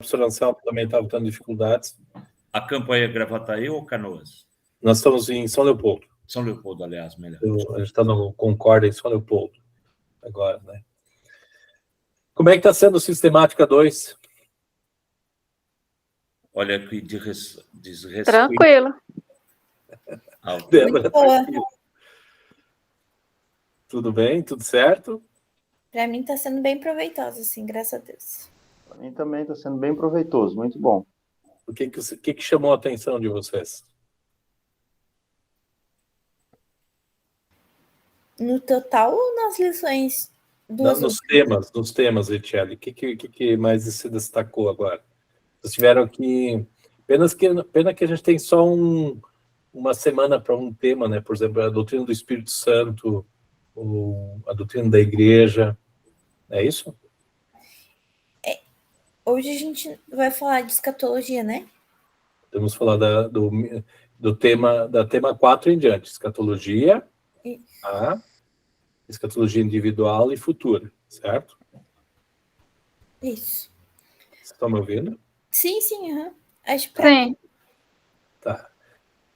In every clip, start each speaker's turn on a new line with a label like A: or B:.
A: professor Anselmo também estava tendo dificuldades.
B: A campanha é Gravataí ou Canoas?
A: Nós estamos em São Leopoldo.
B: São Leopoldo, aliás, melhor.
A: A gente está no Concórdia, em São Leopoldo, agora, né? Como é que está sendo o Sistemática 2?
B: Olha aqui, desrespeito.
C: Tranquilo.
A: Débora, tranquilo. Tudo bem? Tudo certo?
D: Para mim está sendo bem proveitoso, assim, graças a Deus.
E: Para mim também está sendo bem proveitoso, muito bom.
A: O que chamou a atenção de vocês?
D: No total ou nas lições?
A: Nos temas, Richelle. O que mais se destacou agora? Vocês tiveram aqui... Pena que a gente tem só uma semana para um tema, né? Por exemplo, a doutrina do Espírito Santo, a doutrina da Igreja. É isso?
D: Hoje a gente vai falar de escatologia, né?
A: Vamos falar do tema 4 em diante. Escatologia, escatologia individual e futura, certo?
D: Isso.
A: Vocês estão me ouvindo?
D: Sim. Acho que
C: Sim.
A: Tá.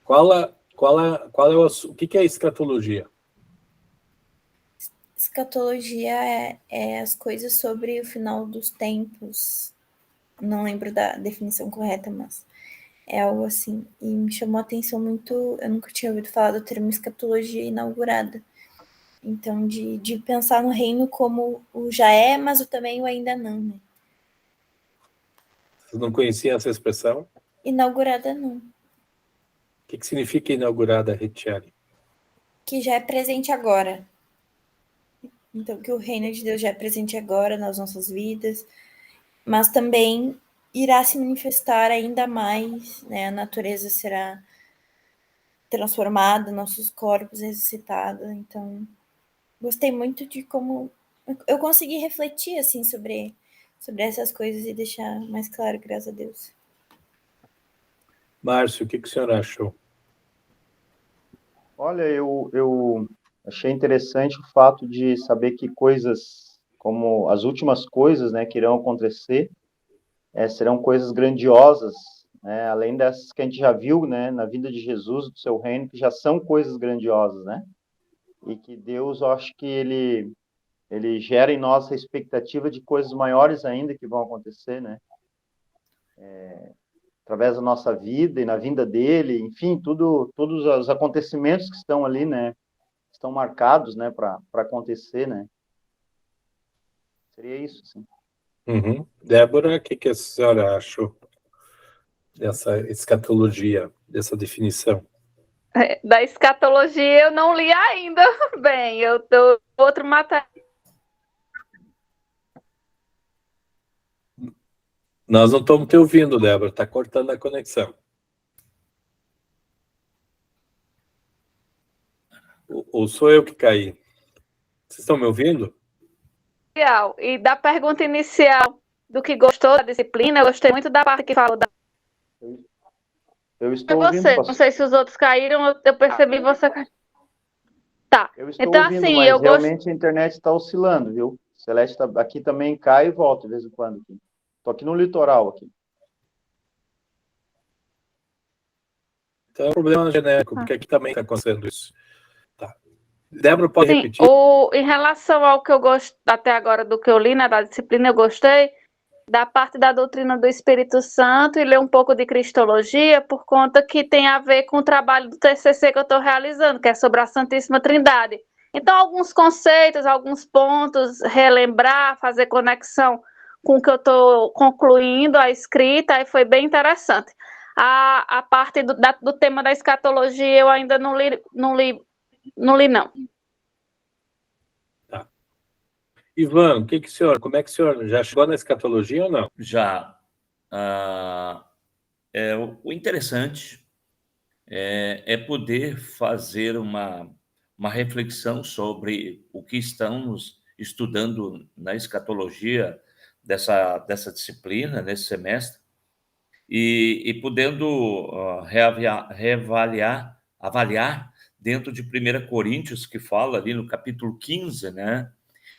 A: O que é escatologia?
D: Escatologia é as coisas sobre o final dos tempos. Não lembro da definição correta, mas é algo assim. E me chamou a atenção muito... Eu nunca tinha ouvido falar do termo escatologia inaugurada. Então, de pensar no reino como o já é, mas também o ainda não, né?
A: Vocês não conheciam essa expressão?
D: Inaugurada não.
A: O que significa inaugurada, Richelle?
D: Que já é presente agora. Então, que o reino de Deus já é presente agora nas nossas vidas, mas também irá se manifestar ainda mais, né? A natureza será transformada, nossos corpos ressuscitados. Então, gostei muito de como eu consegui refletir assim sobre essas coisas e deixar mais claro, graças a Deus.
A: Márcio, o que o senhor achou?
E: Olha, eu achei interessante o fato de saber que coisas, como as últimas coisas, né, que irão acontecer, serão coisas grandiosas, né, além dessas que a gente já viu, né, na vida de Jesus, do seu reino, que já são coisas grandiosas, né? E que Deus, eu acho que ele gera em nós a expectativa de coisas maiores ainda que vão acontecer, né? Através da nossa vida e na vinda dele, enfim, todos os acontecimentos que estão ali, né? Estão marcados, né, para acontecer, né? Seria isso, sim.
A: Uhum. Débora, o que a senhora achou dessa escatologia, dessa definição?
C: Da escatologia eu não li ainda bem. Eu tô outro material.
A: Nós não estamos te ouvindo, Débora. Está cortando a conexão. Ou sou eu que caí? Vocês estão me ouvindo?
C: E da pergunta inicial do que gostou da disciplina, eu gostei muito da parte que falou da...
E: Eu estou
C: você.
E: ouvindo,
C: Não sei se os outros caíram, eu percebi você... Tá.
E: Eu estou
C: então,
E: ouvindo,
C: assim,
E: mas realmente a internet está oscilando, viu? Celeste aqui também cai e volta de vez em quando. Estou aqui no litoral. Aqui.
A: Então é um problema genérico, porque aqui também está acontecendo isso. Tá. Débora, pode repetir?
C: Em relação ao que eu gosto até agora do que eu li, né, da disciplina, eu gostei da parte da doutrina do Espírito Santo e ler um pouco de Cristologia, por conta que tem a ver com o trabalho do TCC que eu estou realizando, que é sobre a Santíssima Trindade. Então, alguns conceitos, alguns pontos, relembrar, fazer conexão com o que eu estou concluindo, a escrita, e foi bem interessante. A parte do tema da escatologia eu ainda não li, não.
A: Tá. Ivan, como é que o senhor já chegou na escatologia ou não?
B: Já. O interessante é poder fazer uma reflexão sobre o que estamos estudando na escatologia dessa disciplina, nesse semestre, e podendo avaliar dentro de 1 Coríntios, que fala ali no capítulo 15, né?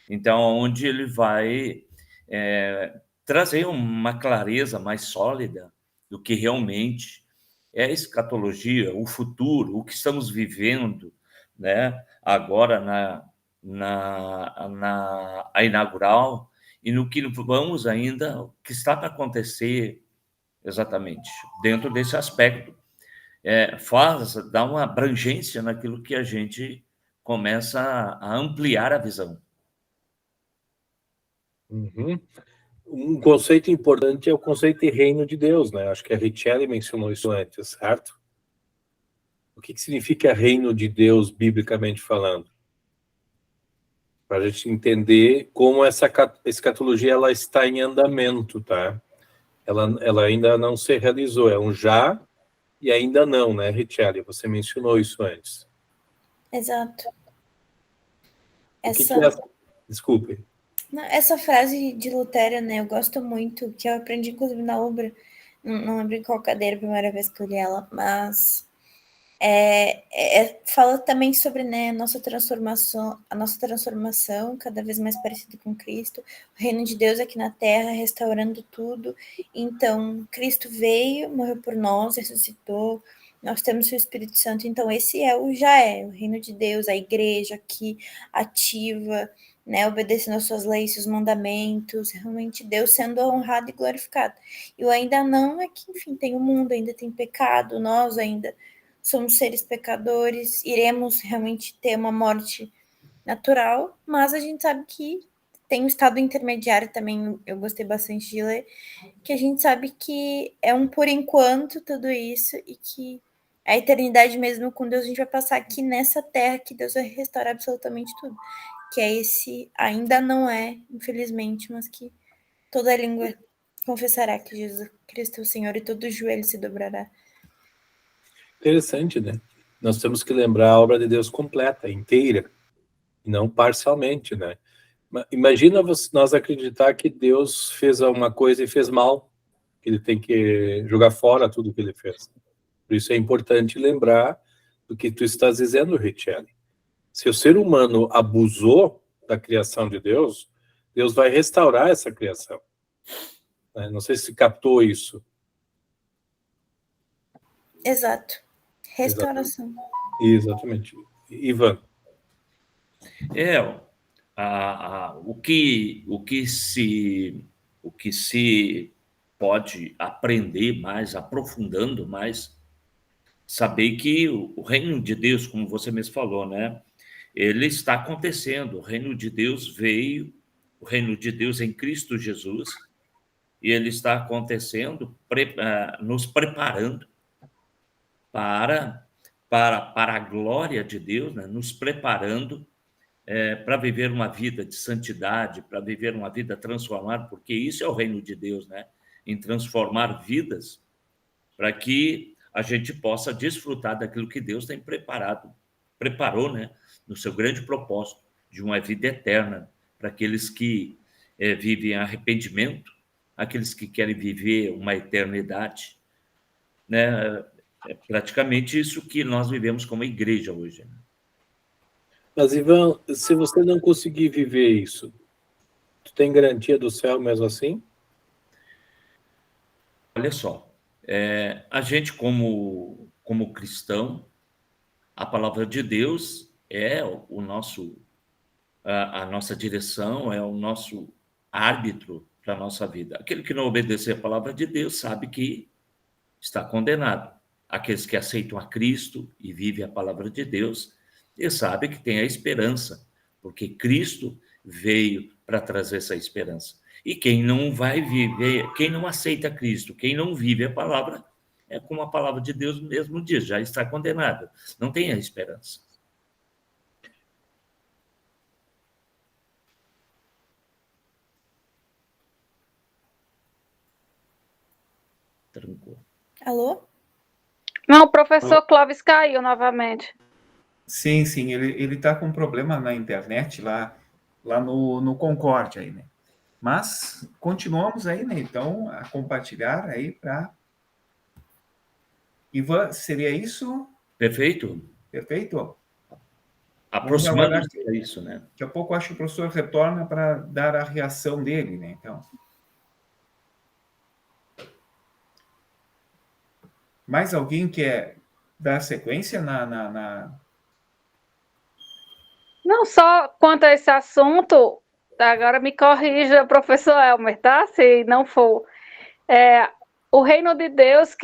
B: Então, onde ele vai trazer uma clareza mais sólida do que realmente é a escatologia, o futuro, o que estamos vivendo, né, agora a inaugural, e no que vamos ainda, o que está para acontecer exatamente, dentro desse aspecto. Dá uma abrangência naquilo que a gente começa a ampliar a visão.
A: Uhum. Um conceito importante é o conceito de reino de Deus, né? Acho que a Richelle mencionou isso antes, certo? O que significa reino de Deus, biblicamente falando? Para a gente entender como essa escatologia ela está em andamento, tá? Ela ainda não se realizou, é um já e ainda não, né, Richelle? Você mencionou isso antes.
D: Exato.
A: O que é? Desculpe.
D: Essa frase de Lutero, né, eu gosto muito, que eu aprendi inclusive na obra, não lembro em qual cadeira a primeira vez que eu li ela, mas fala também sobre, né, a nossa transformação cada vez mais parecida com Cristo, o reino de Deus aqui na Terra, restaurando tudo. Então, Cristo veio, morreu por nós, ressuscitou, nós temos o Espírito Santo, então esse o reino de Deus, a igreja aqui ativa, né, obedecendo às suas leis, seus mandamentos, realmente Deus sendo honrado e glorificado. E o ainda não é que, enfim, tem o mundo, ainda tem pecado, nós ainda somos seres pecadores, iremos realmente ter uma morte natural, mas a gente sabe que tem um estado intermediário também, eu gostei bastante de ler, que a gente sabe que é um por enquanto tudo isso, e que a eternidade mesmo com Deus a gente vai passar aqui nessa terra, que Deus vai restaurar absolutamente tudo. Que é esse, ainda não é, infelizmente, mas que toda língua confessará que Jesus Cristo é o Senhor e todo joelho se dobrará.
A: Interessante, né? Nós temos que lembrar a obra de Deus completa, inteira, e não parcialmente, né? Imagina nós acreditar que Deus fez alguma coisa e fez mal, que ele tem que jogar fora tudo que ele fez. Por isso é importante lembrar do que tu estás dizendo, Richelle. Se o ser humano abusou da criação de Deus, Deus vai restaurar essa criação. Não sei se captou isso.
D: Exato. Restauração.
A: Exatamente. Ivan.
B: O que se pode aprender mais, aprofundando mais, saber que o reino de Deus, como você mesmo falou, né? Ele está acontecendo. O reino de Deus veio, o reino de Deus em Cristo Jesus, e ele está acontecendo, nos preparando para a glória de Deus, né? Nos preparando para viver uma vida de santidade, para viver uma vida transformada, porque isso é o reino de Deus, né? Em transformar vidas, para que a gente possa desfrutar daquilo que Deus tem preparou, né? No seu grande propósito de uma vida eterna, para aqueles que vivem arrependimento, aqueles que querem viver uma eternidade, né? É praticamente isso que nós vivemos como igreja hoje, né?
A: Mas, Ivan, se você não conseguir viver isso, tu tem garantia do céu mesmo assim?
B: Olha só, a gente como cristão, a palavra de Deus é a nossa direção, é o nosso árbitro para a nossa vida. Aquele que não obedecer a palavra de Deus sabe que está condenado. Aqueles que aceitam a Cristo e vivem a palavra de Deus, eles sabem que tem a esperança, porque Cristo veio para trazer essa esperança. E quem não vai viver, quem não aceita Cristo, quem não vive a palavra, é como a palavra de Deus mesmo diz, já está condenado, não tem a esperança. Trancou.
D: Alô?
C: Não, o professor Clóvis caiu novamente.
F: Sim, ele está com um problema na internet lá no Concorde aí, né? Mas continuamos aí, né? Então, a compartilhar aí para... Ivan, seria isso?
B: Perfeito?
F: Perfeito?
B: Aproximando-se a isso, né?
F: Daqui a pouco acho que o professor retorna para dar a reação dele, né? Então... Mais alguém quer dar sequência na...
C: Não só quanto a esse assunto, agora me corrija, professor Elmer, tá? Se não for. O reino de Deus,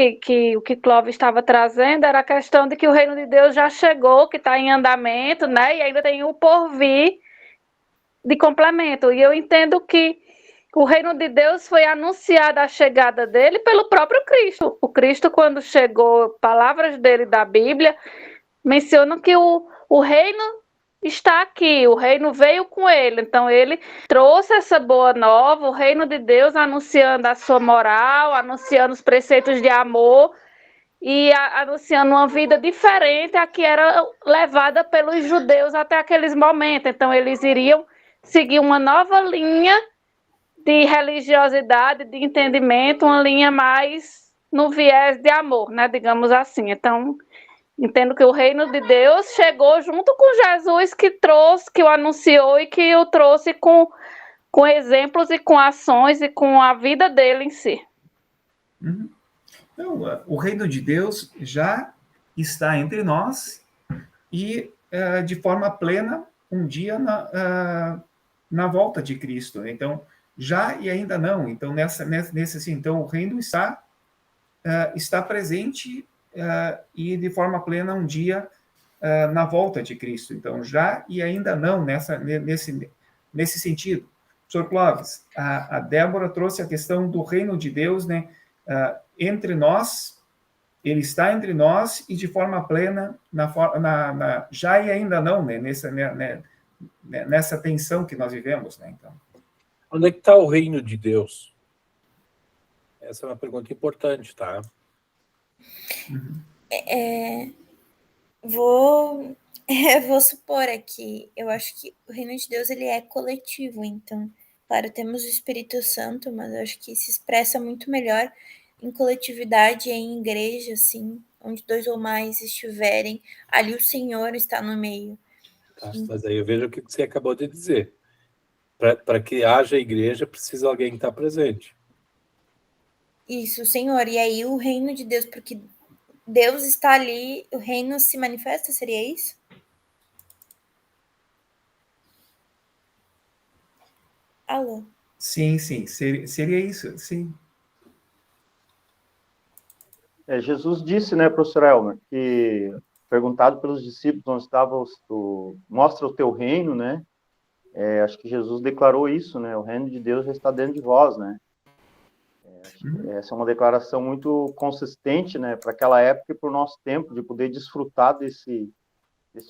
C: o que Clóvis estava trazendo, era a questão de que o reino de Deus já chegou, que está em andamento, né? E ainda tem o porvir de complemento. E eu entendo que o reino de Deus foi anunciada a chegada dele pelo próprio Cristo. O Cristo, quando chegou, palavras dele da Bíblia, mencionam que o reino está aqui, o reino veio com ele. Então, ele trouxe essa boa nova, o reino de Deus, anunciando a sua moral, anunciando os preceitos de amor e anunciando uma vida diferente a que era levada pelos judeus até aqueles momentos. Então, eles iriam seguir uma nova linha de religiosidade, de entendimento, uma linha mais no viés de amor, né? Digamos assim. Então, entendo que o reino de Deus chegou junto com Jesus, que trouxe, que o anunciou e que o trouxe com exemplos e com ações e com a vida dele em si.
F: Então, o reino de Deus já está entre nós e de forma plena um dia na volta de Cristo. Então, já e ainda não. Então, nesse assim, então o reino está presente e de forma plena um dia na volta de Cristo. Então, já e ainda não nesse sentido. Professor Clóvis, a Débora trouxe a questão do reino de Deus, né? Entre nós, ele está entre nós e de forma plena já e ainda não, né? Nessa tensão que nós vivemos, né? Então,
A: onde é que está o reino de Deus? Essa é uma pergunta importante, tá?
D: Vou supor aqui, eu acho que o reino de Deus ele é coletivo, então, claro, temos o Espírito Santo, mas eu acho que se expressa muito melhor em coletividade, em igreja, assim, onde 2 ou mais estiverem, ali o Senhor está no meio.
A: Tá, mas aí eu vejo o que você acabou de dizer. Para que haja igreja, precisa alguém estar presente.
D: Isso, Senhor. E aí o reino de Deus, porque Deus está ali, o reino se manifesta, seria isso? Alô?
F: sim, seria isso, sim.
E: Jesus disse, né, professor Elmer, que perguntado pelos discípulos onde estava mostra o teu reino, né? Acho que Jesus declarou isso, né? O reino de Deus já está dentro de vós, né? Essa é uma declaração muito consistente, né, para aquela época e para o nosso tempo, de poder desfrutar desse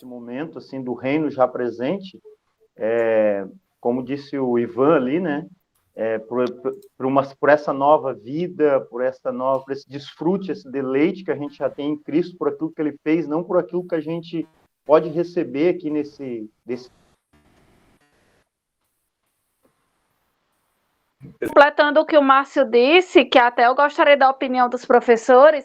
E: momento, assim, do reino já presente. Como disse o Ivan ali, né? Por essa nova vida, por esse desfrute, esse deleite que a gente já tem em Cristo, por aquilo que Ele fez, não por aquilo que a gente pode receber aqui
C: Completando o que o Márcio disse, que até eu gostaria da opinião dos professores,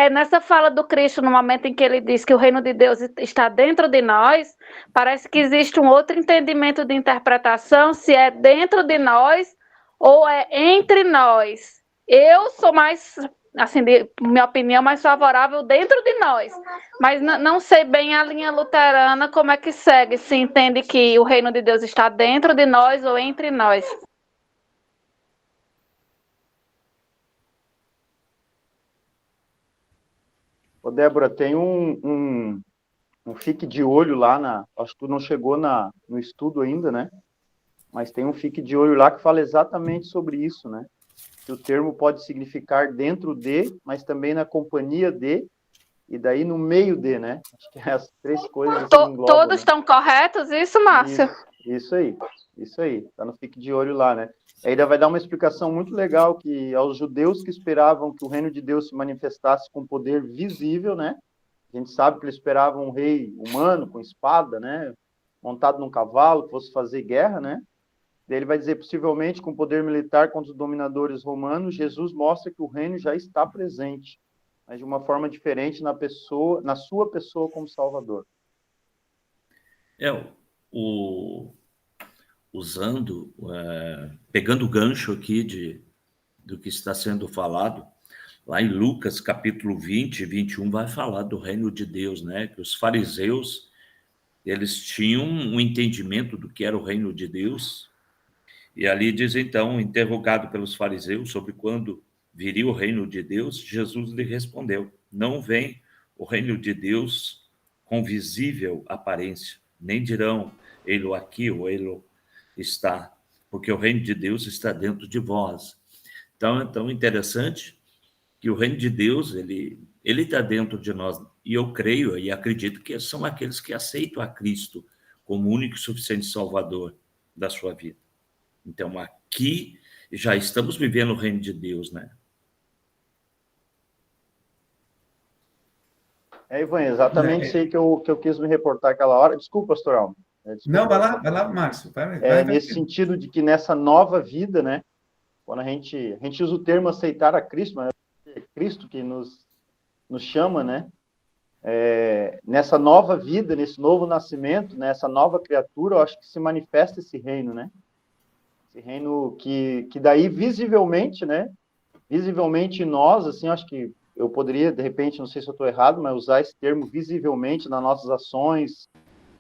C: nessa fala do Cristo, no momento em que ele diz que o reino de Deus está dentro de nós, parece que existe um outro entendimento de interpretação, se é dentro de nós ou é entre nós. Eu sou mais, assim, minha opinião, mais favorável dentro de nós, mas não sei bem a linha luterana como é que segue, se entende que o reino de Deus está dentro de nós ou entre nós.
E: Ô, Débora, tem um fique de olho lá acho que tu não chegou no estudo ainda, né? Mas tem um fique de olho lá que fala exatamente sobre isso, né? Que o termo pode significar dentro de, mas também na companhia de, e daí no meio de, né? Acho que as 3 coisas assim englobam,
C: todos, né? Estão corretos, isso, Márcio?
E: Isso aí. Tá no fique de olho lá, né? Ainda vai dar uma explicação muito legal que aos judeus que esperavam que o reino de Deus se manifestasse com poder visível, né? A gente sabe que eles esperavam um rei humano com espada, né? Montado num cavalo, que fosse fazer guerra, né? Daí ele vai dizer, possivelmente com poder militar contra os dominadores romanos, Jesus mostra que o reino já está presente, mas de uma forma diferente na sua pessoa como Salvador.
B: Pegando o gancho aqui do que está sendo falado, Lá em Lucas, capítulo 20 e 21, vai falar do reino de Deus, né? Que os fariseus, eles tinham um entendimento do que era o reino de Deus. E ali diz, então, interrogado pelos fariseus sobre quando viria o reino de Deus, Jesus lhe respondeu: não vem o reino de Deus com visível aparência, nem dirão, ei-lo aqui ou ei-lo está, porque o reino de Deus está dentro de vós. Então, é tão interessante que o reino de Deus, ele está dentro de nós. E eu creio e acredito que são aqueles que aceitam a Cristo como único e suficiente Salvador da sua vida. Então, aqui já estamos vivendo o reino de Deus, né?
E: Ivan, exatamente isso aí que eu quis me reportar aquela hora. Desculpa, pastor Almo.
F: Não, vai lá, Márcio. Vai,
E: nesse sentido de que nessa nova vida, né, quando a gente usa o termo aceitar a Cristo, mas é Cristo que nos chama, né, nessa nova vida, nesse novo nascimento, nessa nova criatura, eu acho que se manifesta esse reino, né? Esse reino que daí visivelmente, né, visivelmente nós, assim, acho que eu poderia, de repente, não sei se eu estou errado, mas usar esse termo visivelmente nas nossas ações,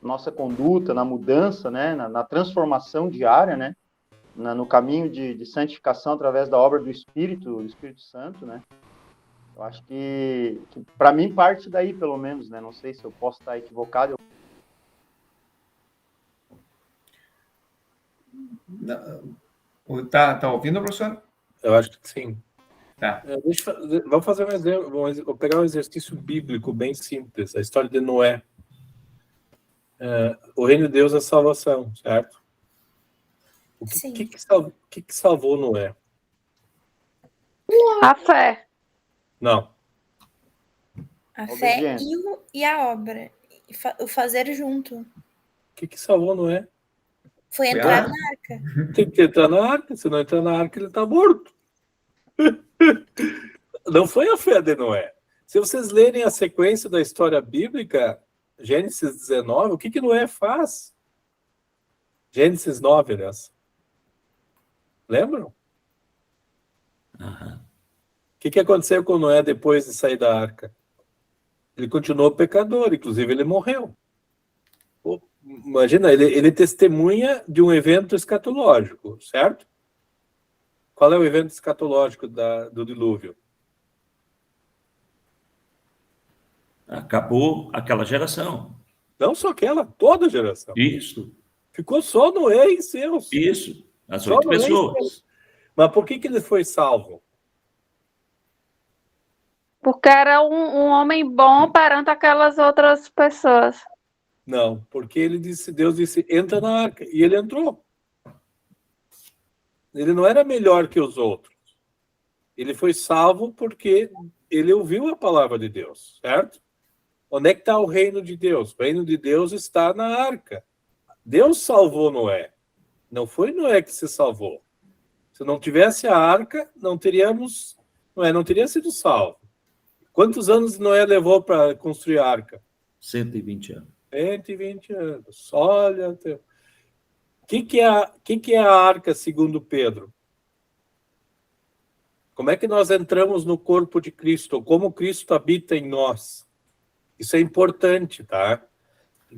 E: nossa conduta, na mudança, né, na transformação diária, né, no caminho de santificação através da obra do Espírito Santo, né. Eu acho que para mim parte daí, pelo menos, né, não sei se eu posso estar equivocado.
F: Tá ouvindo, professor?
A: Eu acho que sim.
F: Tá.
A: Vamos fazer um exemplo, vou pegar um exercício bíblico bem simples, a história de Noé. O reino de Deus é salvação, certo? O que salvou Noé?
C: A fé.
A: Não.
D: A fé
E: Obediência.
D: e a obra. O fazer junto.
A: O que salvou Noé?
D: Foi entrar na arca.
A: Tem que entrar na arca, se não entrar na arca, ele está morto. Não foi a fé de Noé. Se vocês lerem a sequência da história bíblica, Gênesis 19, o que Noé faz? Gênesis 9, aliás. Lembram?
B: Uhum.
A: O que aconteceu com Noé depois de sair da arca? Ele continuou pecador, inclusive ele morreu. Pô, imagina, ele testemunha de um evento escatológico, certo? Qual é o evento escatológico do dilúvio?
B: Acabou aquela geração.
A: Não só aquela, toda a geração.
B: Isso.
A: Ficou só Noé e seus.
B: Isso. As
A: Só
B: 8
A: Noé e
B: pessoas.
A: seus. Mas por que ele foi salvo?
C: Porque era um homem bom perante aquelas outras pessoas.
A: Não, porque Deus disse, entra na arca. E ele entrou. Ele não era melhor que os outros. Ele foi salvo porque ele ouviu a palavra de Deus, certo? Onde é que está o reino de Deus? O reino de Deus está na arca. Deus salvou Noé. Não foi Noé que se salvou. Se não tivesse a arca, Noé não teria sido salvo. Quantos anos Noé levou para construir a arca?
B: 120 anos.
A: 120 anos. Olha... O que é a arca, segundo Pedro? Como é que nós entramos no corpo de Cristo? Como Cristo habita em nós? Isso é importante, tá?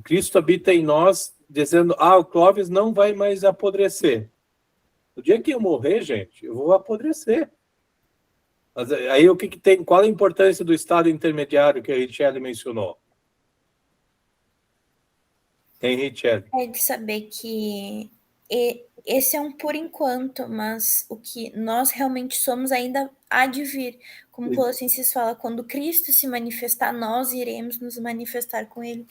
A: Cristo habita em nós, dizendo, o Clóvis não vai mais apodrecer. No dia que eu morrer, gente, eu vou apodrecer. Mas aí o que tem? Qual a importância do estado intermediário que a Richelle mencionou? Tem, Richelle?
D: É de saber que esse é um por enquanto, mas o que nós realmente somos ainda há de vir. Como Colossenses fala, quando Cristo se manifestar, nós iremos nos manifestar com ele.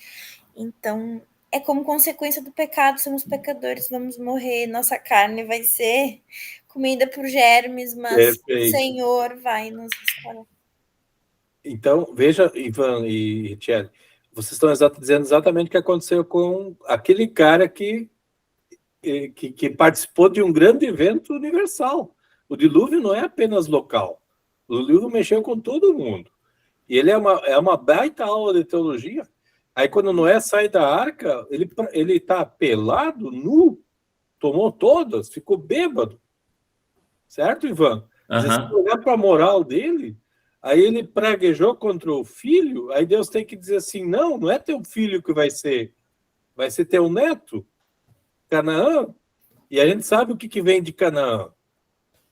D: Então, é como consequência do pecado, somos pecadores, vamos morrer, nossa carne vai ser comida por germes, mas
A: Perfeito.
D: o Senhor vai nos restaurar.
A: Então, veja, Ivan e Richelle, vocês estão dizendo exatamente o que aconteceu com aquele cara que participou de um grande evento universal. O dilúvio não é apenas local. O dilúvio mexeu com todo mundo. E ele é uma baita aula de teologia. Aí, quando Noé sai da arca, ele está pelado, nu, tomou todas, ficou bêbado. Certo, Ivan? Se você olhar para a moral dele, Aí ele praguejou contra o filho, aí Deus tem que dizer assim, não é teu filho que vai ser teu neto, Canaã. E a gente sabe o que vem de Canaã.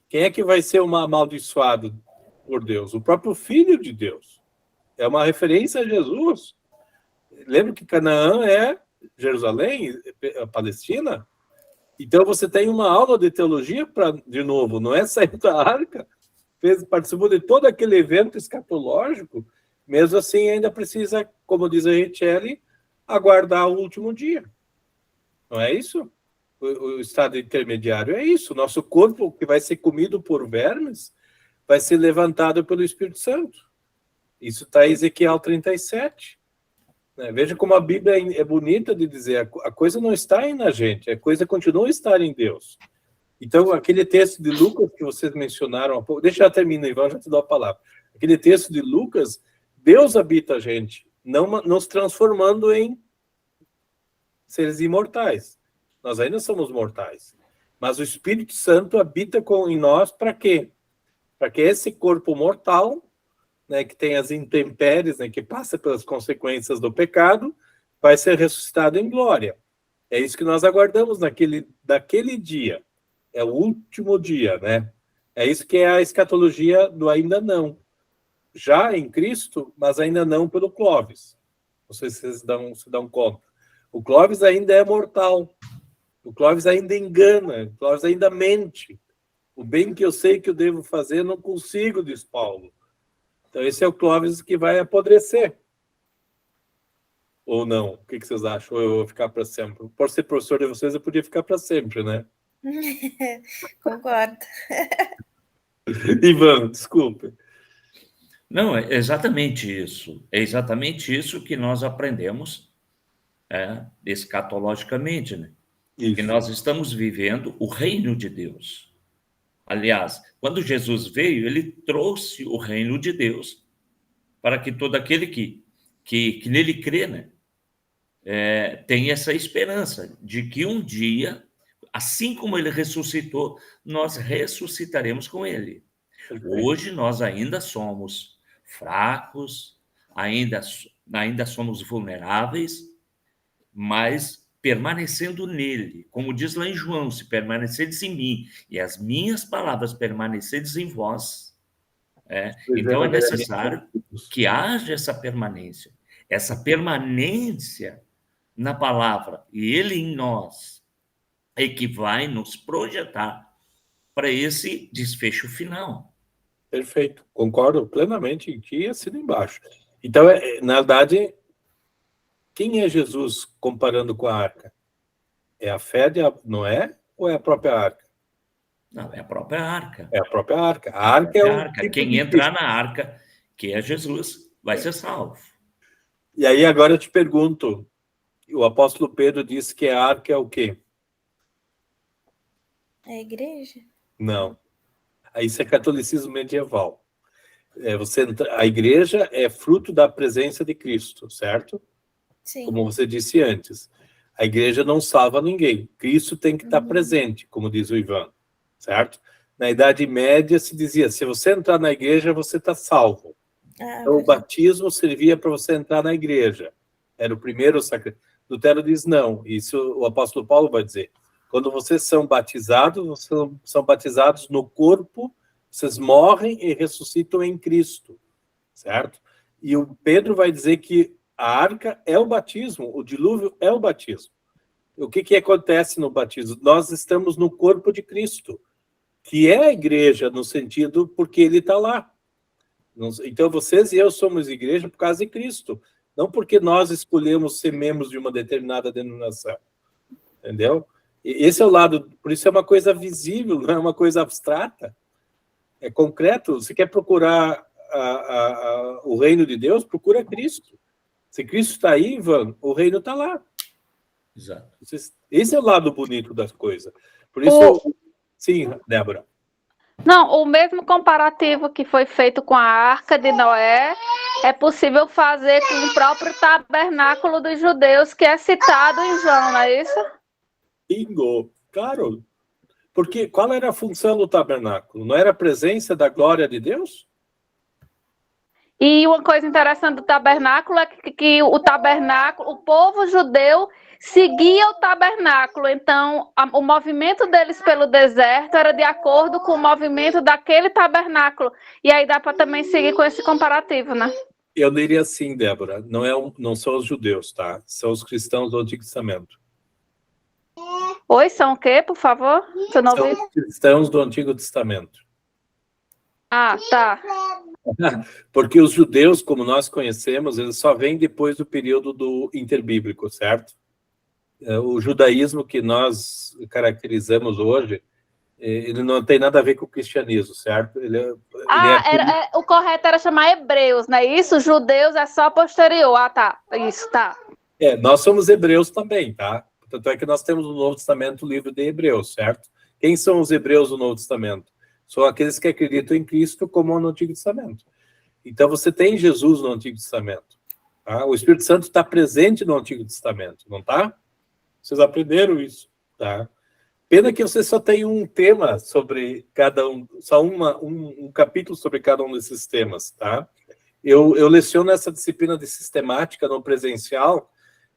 A: Quem é que vai ser um amaldiçoado por Deus? O próprio Filho de Deus. É uma referência a Jesus. Lembra que Canaã é Jerusalém, a Palestina? Então você tem uma aula de teologia de novo, não é sair da arca, participou de todo aquele evento escatológico, mesmo assim ainda precisa, como diz a Richelle, aguardar o último dia. Não é isso? O estado intermediário é isso. Nosso corpo, que vai ser comido por vermes, vai ser levantado pelo Espírito Santo. Isso está em Ezequiel 37. Veja como a Bíblia é bonita de dizer, a coisa não está aí na gente, a coisa continua a estar em Deus. Então, aquele texto de Lucas que vocês mencionaram há pouco, deixa eu terminar, Ivan, já te dou a palavra. Aquele texto de Lucas, Deus habita a gente, não nos transformando em seres imortais. Nós ainda somos mortais. Mas o Espírito Santo habita em nós para quê? Para que esse corpo mortal, que tem as intempéries, que passa pelas consequências do pecado, vai ser ressuscitado em glória. É isso que nós aguardamos daquele dia. É o último dia, É isso que é a escatologia do ainda não. Já em Cristo, mas ainda não pelo Clóvis. Não sei se vocês se dão conta. O Clóvis ainda é mortal. O Clóvis ainda engana. O Clóvis ainda mente. O bem que eu sei que eu devo fazer, não consigo, diz Paulo. Então, esse é o Clóvis que vai apodrecer. Ou não? O que vocês acham? Ou eu vou ficar para sempre? Por ser professor de vocês, eu podia ficar para sempre, né?
D: Concordo.
A: Ivan, desculpe.
B: Não, é exatamente isso. É exatamente isso que nós aprendemos escatologicamente, né?
A: Isso.
B: Que nós estamos vivendo o reino de Deus. Aliás, quando Jesus veio, ele trouxe o reino de Deus para que todo aquele que nele crê, tenha essa esperança de que um dia, assim como ele ressuscitou, nós ressuscitaremos com ele.
A: Perfeito.
B: Hoje nós ainda somos fracos, ainda somos vulneráveis, mas permanecendo nele, como diz lá em João, se permaneceres em mim e as minhas palavras permaneceres em vós, então é necessário que haja essa permanência na palavra, e ele em nós é que vai nos projetar para esse desfecho final.
A: Perfeito, concordo plenamente em ti e assino embaixo. Então, na verdade, quem é Jesus comparando com a arca? É a fé de Noé ou é a própria arca?
B: Não, é a própria arca.
A: É a própria arca. A arca é o tipo
B: quem entrar na arca, que é Jesus, vai ser salvo.
A: E aí agora eu te pergunto, o apóstolo Pedro disse que a arca é o quê?
D: É a igreja?
A: Não. Isso é catolicismo medieval. A igreja é fruto da presença de Cristo, certo?
D: Sim.
A: Como você disse antes. A igreja não salva ninguém. Cristo tem que estar presente, como diz o Ivan, certo? Na Idade Média se dizia, se você entrar na igreja, você está salvo. Então, o batismo servia para você entrar na igreja. Era o primeiro sacramento. Lutero diz não. Isso o apóstolo Paulo vai dizer. Quando vocês são batizados, vocês são batizados no corpo, vocês morrem e ressuscitam em Cristo, certo? E o Pedro vai dizer que a arca é o batismo, o dilúvio é o batismo. O que acontece no batismo? Nós estamos no corpo de Cristo, que é a igreja no sentido porque ele está lá. Então vocês e eu somos igreja por causa de Cristo, não porque nós escolhemos ser membros de uma determinada denominação, entendeu? Esse é o lado, por isso é uma coisa visível, não é uma coisa abstrata, é concreto. Você quer procurar o reino de Deus, procura Cristo. Se Cristo está aí, Ivan, o reino está lá.
B: Exato.
A: Esse é o lado bonito das coisas. Por isso, sim, Débora.
C: Não, o mesmo comparativo que foi feito com a Arca de Noé é possível fazer com o próprio tabernáculo dos judeus, que é citado em João, não é isso?
A: Bingo, claro. Porque qual era a função do tabernáculo? Não era a presença da glória de Deus?
C: E uma coisa interessante do tabernáculo é que o tabernáculo, o povo judeu seguia o tabernáculo, então o movimento deles pelo deserto era de acordo com o movimento daquele tabernáculo. E aí dá para também seguir com esse comparativo, né?
A: Eu diria assim, Débora, não são os judeus, tá? São os cristãos do Antigo Testamento.
C: Oi, são o quê, por favor? Eu não
A: São
C: ouvi.
A: os cristãos do Antigo Testamento.
C: Ah, tá.
A: Porque os judeus, como nós conhecemos, eles só vêm depois do período do interbíblico, certo? O judaísmo que nós caracterizamos hoje, ele não tem nada a ver com o cristianismo, certo?
C: O correto era chamar hebreus, né? Isso, judeus é só posterior. Ah, tá. Isso, tá.
A: Nós somos hebreus também, tá? Tanto é que nós temos no Novo Testamento o livro de Hebreus, certo? Quem são os hebreus do Novo Testamento? São aqueles que acreditam em Cristo como no Antigo Testamento. Então, você tem Jesus no Antigo Testamento. Tá? O Espírito Santo está presente no Antigo Testamento, não está? Vocês aprenderam isso, tá? Pena que você só tem um tema sobre cada um, só um capítulo sobre cada um desses temas, tá? Eu leciono essa disciplina de sistemática no presencial,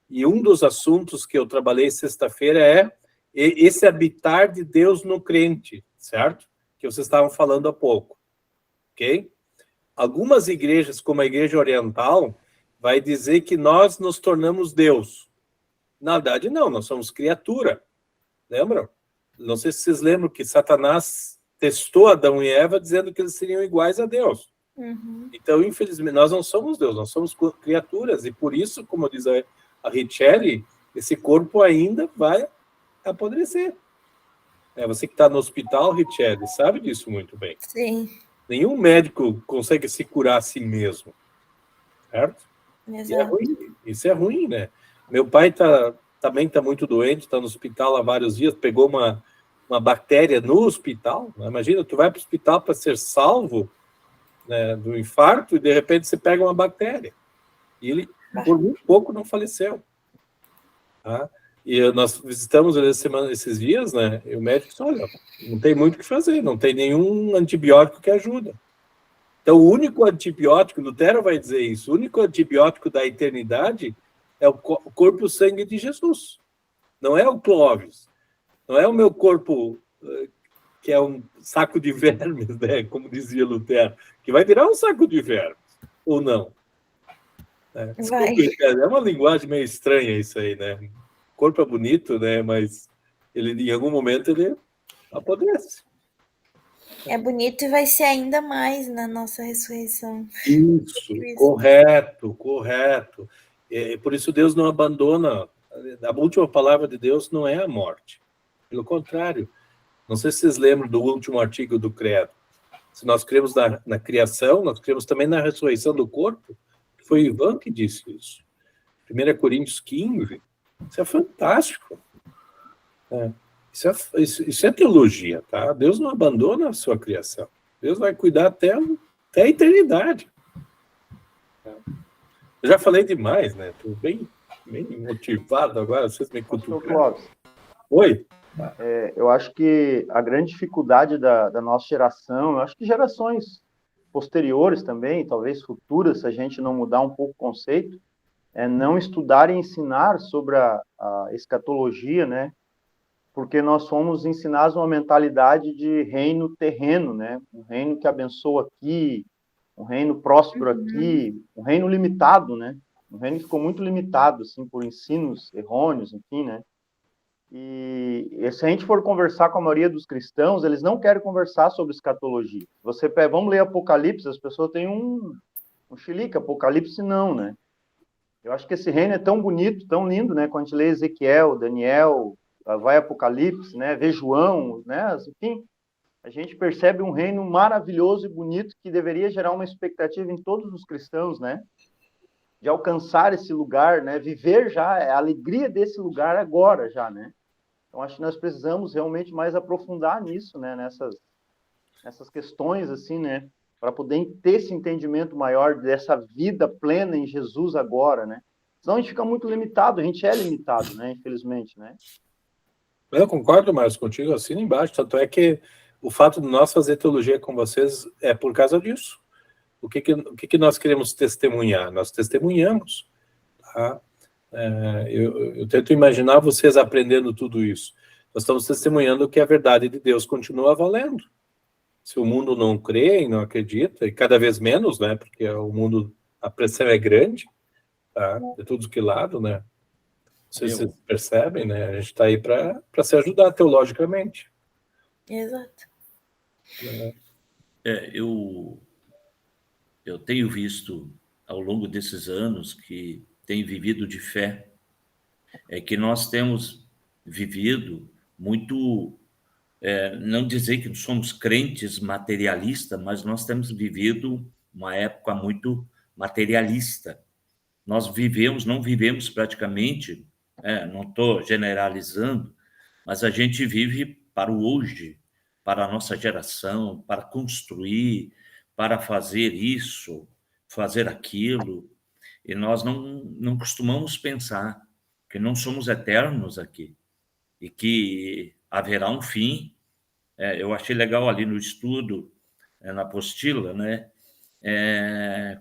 A: e um dos assuntos que eu trabalhei sexta-feira é esse habitar de Deus no crente, certo? Que vocês estavam falando há pouco, ok? Algumas igrejas, como a Igreja Oriental, vai dizer que nós nos tornamos Deus. Na verdade, não, nós somos criatura. Lembram? Não sei se vocês lembram que Satanás testou Adão e Eva dizendo que eles seriam iguais a Deus.
D: Uhum.
A: Então, infelizmente, nós não somos Deus, nós somos criaturas. E por isso, como diz a Richelle, esse corpo ainda vai apodrecer. Você que está no hospital, Richelle, sabe disso muito bem.
D: Sim.
A: Nenhum médico consegue se curar a si mesmo. Certo?
D: Exato.
A: Isso é ruim, né? Meu pai também está muito doente, está no hospital há vários dias, pegou uma bactéria no hospital. Né? Imagina, tu vai para o hospital para ser salvo, né, do infarto e de repente você pega uma bactéria. E ele, por muito pouco, não faleceu. Tá? E nós visitamos esses dias, né? E o médico disse, olha, não tem muito o que fazer, não tem nenhum antibiótico que ajuda. Então, o único antibiótico, Lutero vai dizer isso, o único antibiótico da eternidade é o corpo e o sangue de Jesus. Não é o Clóvis. Não é o meu corpo, que é um saco de vermes, né? Como dizia Lutero, que vai virar um saco de vermes, ou não. É uma linguagem meio estranha isso aí, né? O corpo é bonito, né? Mas ele, em algum momento ele apodrece.
D: É bonito e vai ser ainda mais na nossa ressurreição.
A: Isso, correto. Por isso Deus não abandona. A última palavra de Deus não é a morte. Pelo contrário. Não sei se vocês lembram do último artigo do Credo. Se nós cremos na criação, nós cremos também na ressurreição do corpo. Foi Ivan que disse isso. 1 Coríntios 15. Isso é fantástico. Isso é teologia, tá? Deus não abandona a sua criação. Deus vai cuidar até a eternidade. Eu já falei demais, né? Estou bem motivado agora, vocês me cutucaram. Oi?
E: Eu acho que a grande dificuldade da nossa geração, eu acho que gerações posteriores também, talvez futuras, se a gente não mudar um pouco o conceito, é não estudar e ensinar sobre a escatologia, né? Porque nós fomos ensinados uma mentalidade de reino terreno, né? Um reino que abençoa aqui, um reino próspero aqui, um reino limitado, né? Um reino que ficou muito limitado, assim, por ensinos errôneos, enfim, né? E se a gente for conversar com a maioria dos cristãos, eles não querem conversar sobre escatologia. Vamos ler Apocalipse, as pessoas têm um chilique, Apocalipse não, né? Eu acho que esse reino é tão bonito, tão lindo, né? Quando a gente lê Ezequiel, Daniel, vai Apocalipse, né? Vê João, né? Enfim, a gente percebe um reino maravilhoso e bonito que deveria gerar uma expectativa em todos os cristãos, né? De alcançar esse lugar, né? Viver já a alegria desse lugar agora já, né? Então, acho que nós precisamos realmente mais aprofundar nisso, né? Nessas questões, assim, né? Para poder ter esse entendimento maior dessa vida plena em Jesus agora, né? Senão a gente fica muito limitado, a gente é limitado, né? Infelizmente, né?
A: Eu concordo, Marcos, contigo, assina embaixo. Tanto é que o fato de nós fazer teologia com vocês é por causa disso. o que nós queremos testemunhar? Nós testemunhamos, tá? Eu tento imaginar vocês aprendendo tudo isso. Nós estamos testemunhando que a verdade de Deus continua valendo. Se o mundo não crê e não acredita, e cada vez menos, né? Porque o mundo, a pressão é grande, tá? De todos que lado, né? Não sei se vocês percebem, né? A gente está aí para se ajudar teologicamente.
D: Exato.
B: Eu tenho visto ao longo desses anos que tenho vivido de fé, que nós temos vivido muito, não dizer que somos crentes materialistas, mas nós temos vivido uma época muito materialista. Nós não vivemos praticamente, não estou generalizando, mas a gente vive para o hoje, para a nossa geração, para construir, para fazer isso, fazer aquilo, e nós não costumamos pensar que não somos eternos aqui, e que haverá um fim. Eu achei legal ali no estudo, na apostila, né?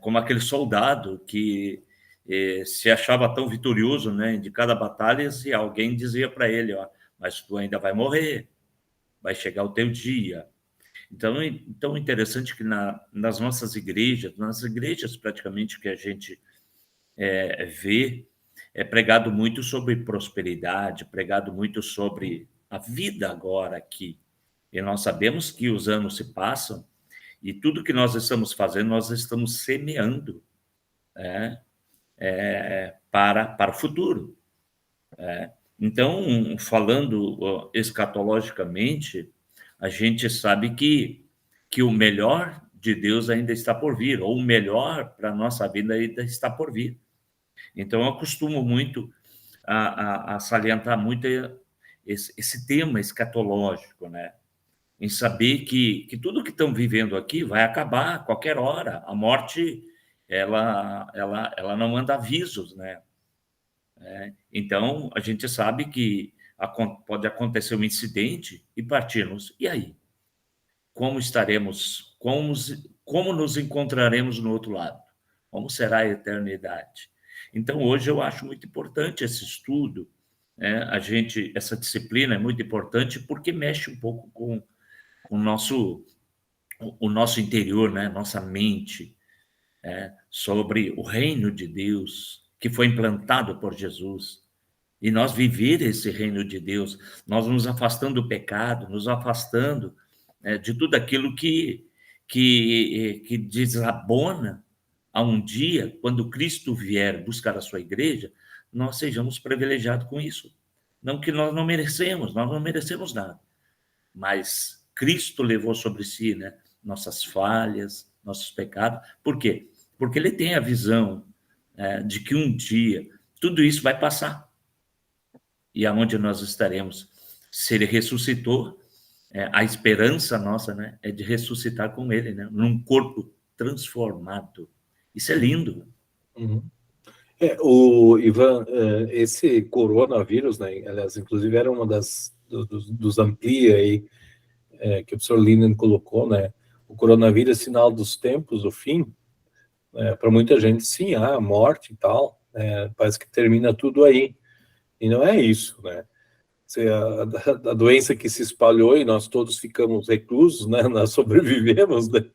B: Como aquele soldado que se achava tão vitorioso, né, de cada batalha, e alguém dizia para ele, mas tu ainda vai morrer, vai chegar o teu dia. Então interessante que nas nossas igrejas, nas igrejas praticamente que a gente vê, é pregado muito sobre prosperidade, pregado muito sobre a vida agora aqui. E nós sabemos que os anos se passam e tudo que nós estamos fazendo, nós estamos semeando, para o futuro. Então, falando escatologicamente, a gente sabe que o melhor de Deus ainda está por vir, ou o melhor para a nossa vida ainda está por vir. Então, eu costumo muito a salientar muito esse tema escatológico, né? Em saber que tudo que estão vivendo aqui vai acabar a qualquer hora. A morte, ela não manda avisos, né? Então, a gente sabe que pode acontecer um incidente e partirmos. E aí? Como estaremos? Como nos encontraremos no outro lado? Como será a eternidade? Então, hoje eu acho muito importante esse estudo, né? Essa disciplina é muito importante porque mexe um pouco com o nosso interior, né? Nossa mente, sobre o reino de Deus que foi implantado por Jesus. E nós viver esse reino de Deus, nós nos afastando do pecado, nos afastando de tudo aquilo que desabona a um dia, quando Cristo vier buscar a sua igreja, nós sejamos privilegiados com isso. Não que nós não merecemos nada, mas Cristo levou sobre si, né, nossas falhas, nossos pecados. Por quê? Porque ele tem a visão de que um dia tudo isso vai passar. E aonde nós estaremos? Se ele ressuscitou, a esperança nossa, né, é de ressuscitar com ele, né, num corpo transformado. Isso é lindo.
A: Uhum. O Ivan, esse coronavírus, né, aliás, inclusive era uma dos amplia aí, que o professor Linden colocou, né, o coronavírus é sinal dos tempos, do fim. Para muita gente, sim, a morte e tal, parece que termina tudo aí. E não é isso, né? A doença que se espalhou e nós todos ficamos reclusos, né? Nós sobrevivemos, né?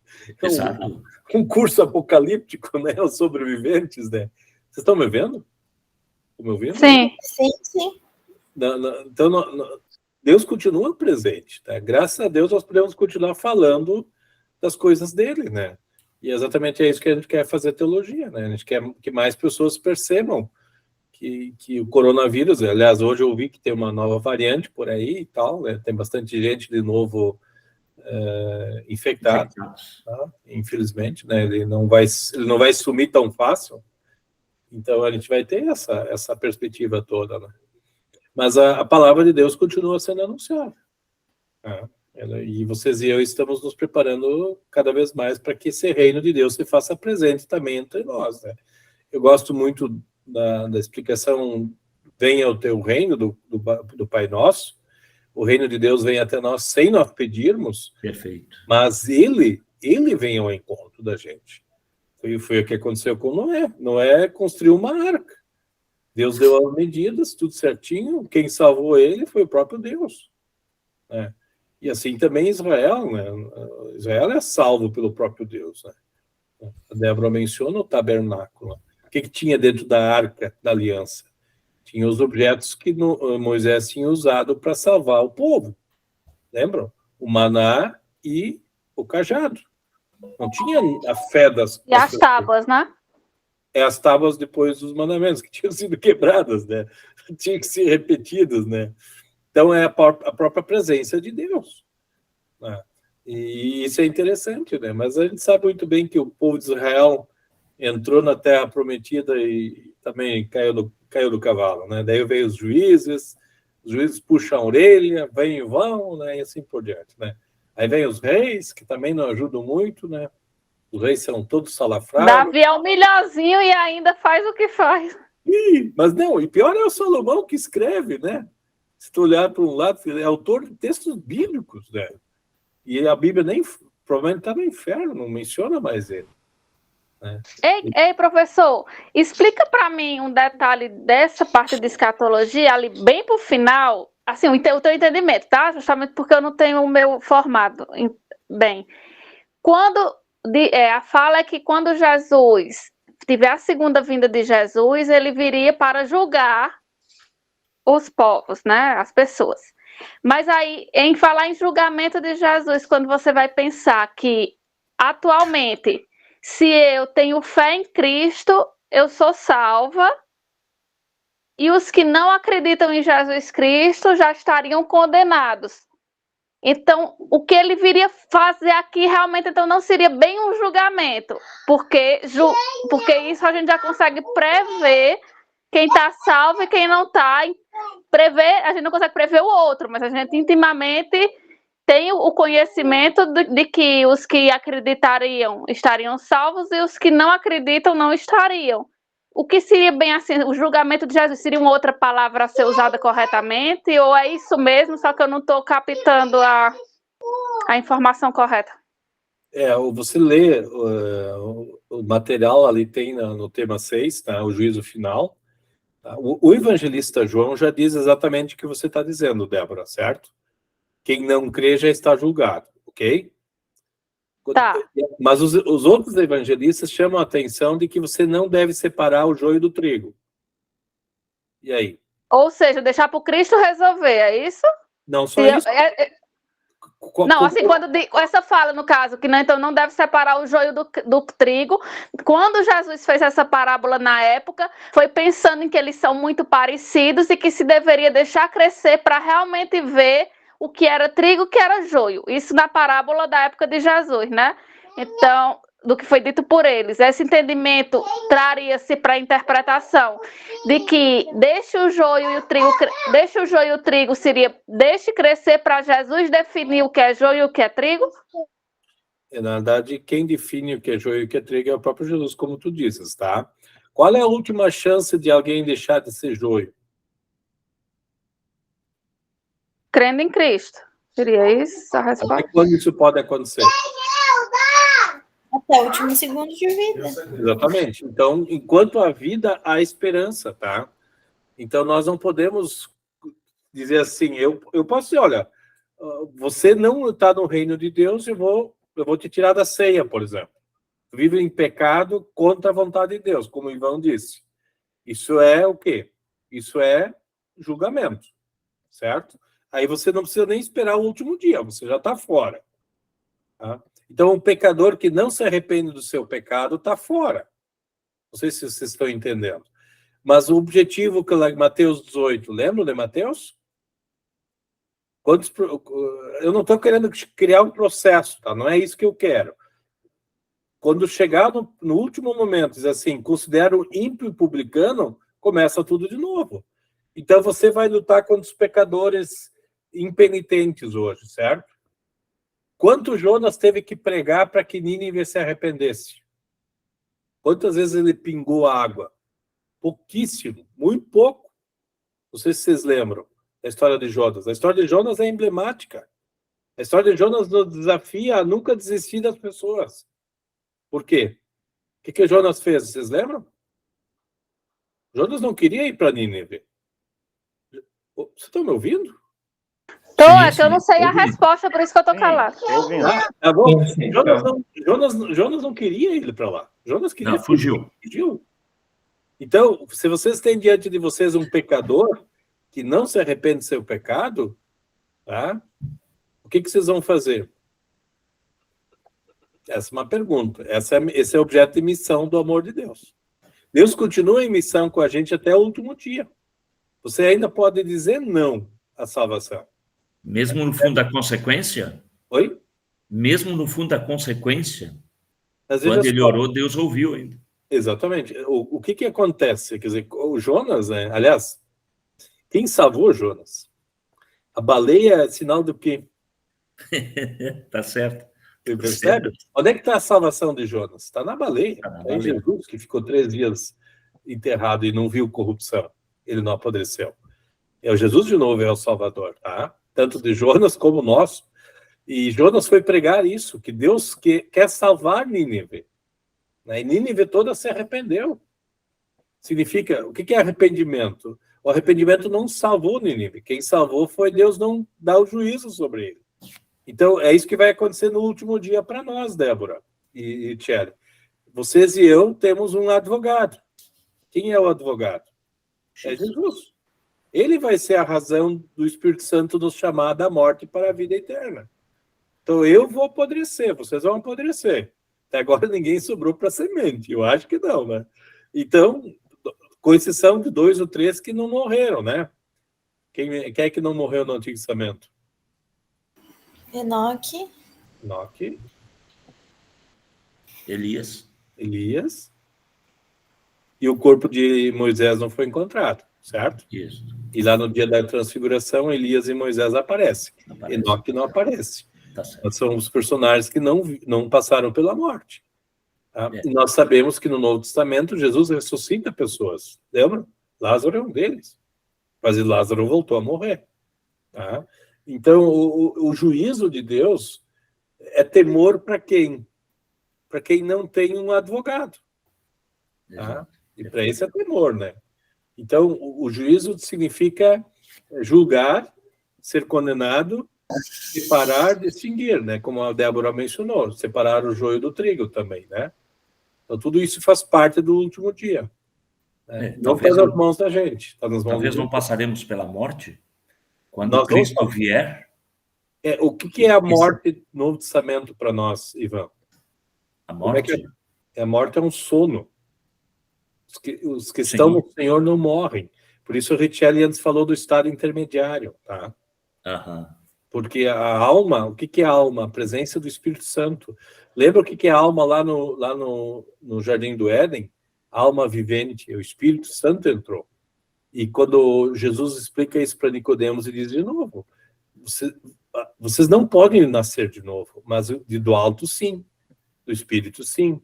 B: Exato.
A: Um curso apocalíptico, né? Os sobreviventes, né? Vocês estão me vendo? Estão me ouvindo?
C: Sim.
D: Sim.
A: Então, Deus continua presente, tá? Graças a Deus nós podemos continuar falando das coisas dele, né? E exatamente é isso que a gente quer fazer teologia, né? A gente quer que mais pessoas percebam que o coronavírus, aliás, hoje eu vi que tem uma nova variante por aí e tal, né? Tem bastante gente de novo infectada, tá? Infelizmente, né? Ele não vai sumir tão fácil, então a gente vai ter essa perspectiva toda, né? Mas a palavra de Deus continua sendo anunciada, tá? E vocês e eu estamos nos preparando cada vez mais para que esse reino de Deus se faça presente também entre nós, né? Eu gosto muito da explicação: venha o teu reino, do Pai Nosso. O reino de Deus vem até nós sem nós pedirmos.
B: Perfeito.
A: Mas ele vem ao encontro da gente. Foi o que aconteceu com Noé. Noé construiu uma arca. Deus deu as medidas, tudo certinho. Quem salvou ele foi o próprio Deus. Né? E assim também Israel, né? Israel é salvo pelo próprio Deus. Né? A Débora menciona o tabernáculo. O que tinha dentro da arca da aliança? Tinha os objetos que Moisés tinha usado para salvar o povo. Lembram? O maná e o cajado. Não tinha a fé das...
C: E as tábuas, né?
A: As tábuas depois dos mandamentos, que tinham sido quebradas, né? Tinham que ser repetidas, né? Então, é a própria presença de Deus. Né? E isso é interessante, né? Mas a gente sabe muito bem que o povo de Israel entrou na Terra Prometida e também caiu do cavalo, né? Daí veio os juízes puxam a orelha, vêm e vão, né? E assim por diante, né? Aí vem os reis, que também não ajudam muito, né? Os reis são todos salafrados.
C: Davi é o melhorzinho e ainda faz o que faz.
A: Mas não, e pior é o Salomão que escreve, né? Se tu olhar para um lado, ele é autor de textos bíblicos, né? E a Bíblia provavelmente está no inferno, não menciona mais ele. Né?
C: Ei, professor, explica para mim um detalhe dessa parte de escatologia, ali bem para o final, assim, o teu entendimento, tá? Justamente porque eu não tenho o meu formado bem. A fala é que quando Jesus tiver a segunda vinda de Jesus, ele viria para julgar os povos, né? As pessoas. Mas aí, em falar em julgamento de Jesus, quando você vai pensar que atualmente, se eu tenho fé em Cristo, eu sou salva, e os que não acreditam em Jesus Cristo já estariam condenados. Então, o que ele viria fazer aqui realmente então não seria bem um julgamento, porque isso a gente já consegue prever quem está salvo e quem não está. A gente não consegue prever o outro, mas a gente intimamente tem o conhecimento de que os que acreditariam estariam salvos e os que não acreditam não estariam. O que seria bem assim, o julgamento de Jesus seria uma outra palavra a ser usada corretamente, ou é isso mesmo, só que eu não estou captando a informação correta?
A: Você lê o material ali, tem no tema 6, tá? O juízo final. Tá? O evangelista João já diz exatamente o que você está dizendo, Débora, certo? Quem não crê já está julgado, ok?
C: Tá.
A: Mas os outros evangelistas chamam a atenção de que você não deve separar o joio do trigo. E aí?
C: Ou seja, deixar para o Cristo resolver, é isso?
A: Não só isso.
C: Não, assim, essa fala, no caso, que então não deve separar o joio do trigo, quando Jesus fez essa parábola na época, foi pensando em que eles são muito parecidos e que se deveria deixar crescer para realmente ver o que era trigo e o que era joio. Isso na parábola da época de Jesus, né? Então, do que foi dito por eles. Esse entendimento traria-se para a interpretação de que deixe o joio e o trigo seria deixe crescer para Jesus definir o que é joio e o que é trigo?
A: Na verdade, quem define o que é joio e o que é trigo é o próprio Jesus, como tu dizes, tá? Qual é a última chance de alguém deixar de ser joio?
C: Crendo em Cristo. Seria isso a resposta?
A: Até quando isso pode acontecer?
D: Até o último segundo de vida.
A: Exatamente. Então, enquanto há vida, há esperança, tá? Então, nós não podemos dizer assim, eu posso dizer, olha, você não está no reino de Deus, eu vou te tirar da ceia, por exemplo. Vive em pecado contra a vontade de Deus, como o Ivan disse. Isso é o quê? Isso é julgamento, certo? Aí você não precisa nem esperar o último dia, você já está fora. Tá? Então, um pecador que não se arrepende do seu pecado está fora. Não sei se vocês estão entendendo. Mas o objetivo que Mateus 18, lembra de Mateus? Eu não estou querendo criar um processo, tá? Não é isso que eu quero. Quando chegar no último momento, diz assim, considera o ímpio publicano, começa tudo de novo. Então, você vai lutar contra os pecadores impenitentes hoje, certo? Quanto Jonas teve que pregar para que Nínive se arrependesse? Quantas vezes ele pingou água? Pouquíssimo, muito pouco. Não sei se vocês lembram da história de Jonas. A história de Jonas é emblemática. A história de Jonas nos desafia a nunca desistir das pessoas. Por quê? que Jonas fez? Vocês lembram? Jonas não queria ir para Nínive. Vocês estão me ouvindo?
C: É que eu não sei a resposta, por isso que eu tô calado.
A: Tá bom.
F: Sim,
A: Jonas não queria ir para lá. Jonas queria
B: Não, fugiu.
A: Então, se vocês têm diante de vocês um pecador que não se arrepende do seu pecado, tá? O que vocês vão fazer? Essa é uma pergunta. Esse é o objeto de missão do amor de Deus. Deus continua em missão com a gente até o último dia. Você ainda pode dizer não à salvação.
B: Mesmo no fundo da consequência?
A: Oi?
B: Mesmo no fundo da consequência,
A: Mas
B: quando
A: veja
B: ele
A: só.
B: orou, Deus ouviu ainda.
A: Exatamente. O que acontece? Quer dizer, o Jonas, né? Aliás, quem salvou Jonas? A baleia é sinal do quê?
B: Tá certo.
A: Você percebe? Onde é que está a salvação de Jonas? Está na baleia.
B: Tá na
A: É
B: baleia.
A: Jesus, que ficou 3 dias enterrado e não viu corrupção. Ele não apodreceu. É o Jesus, de novo, é o Salvador, tá? Tanto de Jonas como nosso. E Jonas foi pregar isso, que Deus quer salvar Nínive. E Nínive toda se arrependeu. Significa, o que é arrependimento? O arrependimento não salvou Nínive. Quem salvou foi Deus não dar o juízo sobre ele. Então, é isso que vai acontecer no último dia para nós, Débora e Thierry. Vocês e eu temos um advogado. Quem é o advogado? É Jesus. Ele vai ser a razão do Espírito Santo nos chamar da morte para a vida eterna. Então, eu vou apodrecer, vocês vão apodrecer. Até agora ninguém sobrou para semente. Eu acho que não, né? Então, com exceção de 2 ou 3 que não morreram, né? Quem é que não morreu no Antigo Testamento?
D: Enoque.
A: Enoque,
B: Elias.
A: E o corpo de Moisés não foi encontrado, certo?
B: Isso.
A: E lá no dia da transfiguração, Elias e Moisés aparecem. Enoque não aparece.
B: Tá certo.
A: São os personagens que não passaram pela morte. Tá?
B: É.
A: E nós sabemos que no Novo Testamento, Jesus ressuscita pessoas. Lembra? Lázaro é um deles. Mas Lázaro voltou a morrer. Tá? Então, o juízo de Deus é temor para quem? Para quem não tem um advogado. Tá? E para esse é temor, né? Então, o juízo significa julgar, ser condenado, separar, distinguir, né? Como a Débora mencionou, separar o joio do trigo também, né? Então, tudo isso faz parte do último dia. Né? Não está nas mãos da gente. Está nas mãos
B: Talvez não passaremos pela morte quando
A: Nós
B: Cristo vier.
A: O que é a morte no Novo Testamento para nós, Ivan?
B: A morte?
A: A morte é um sono. Os que estão no Senhor não morrem. Por isso o Richelli antes falou do estado intermediário, tá?
B: Uhum.
A: Porque a alma, o que é a alma? A presença do Espírito Santo. Lembra o que é a alma lá no Jardim do Éden? A alma vivente, o Espírito Santo entrou. E quando Jesus explica isso para Nicodemos, ele diz de novo, vocês não podem nascer de novo, mas do alto sim, do Espírito sim.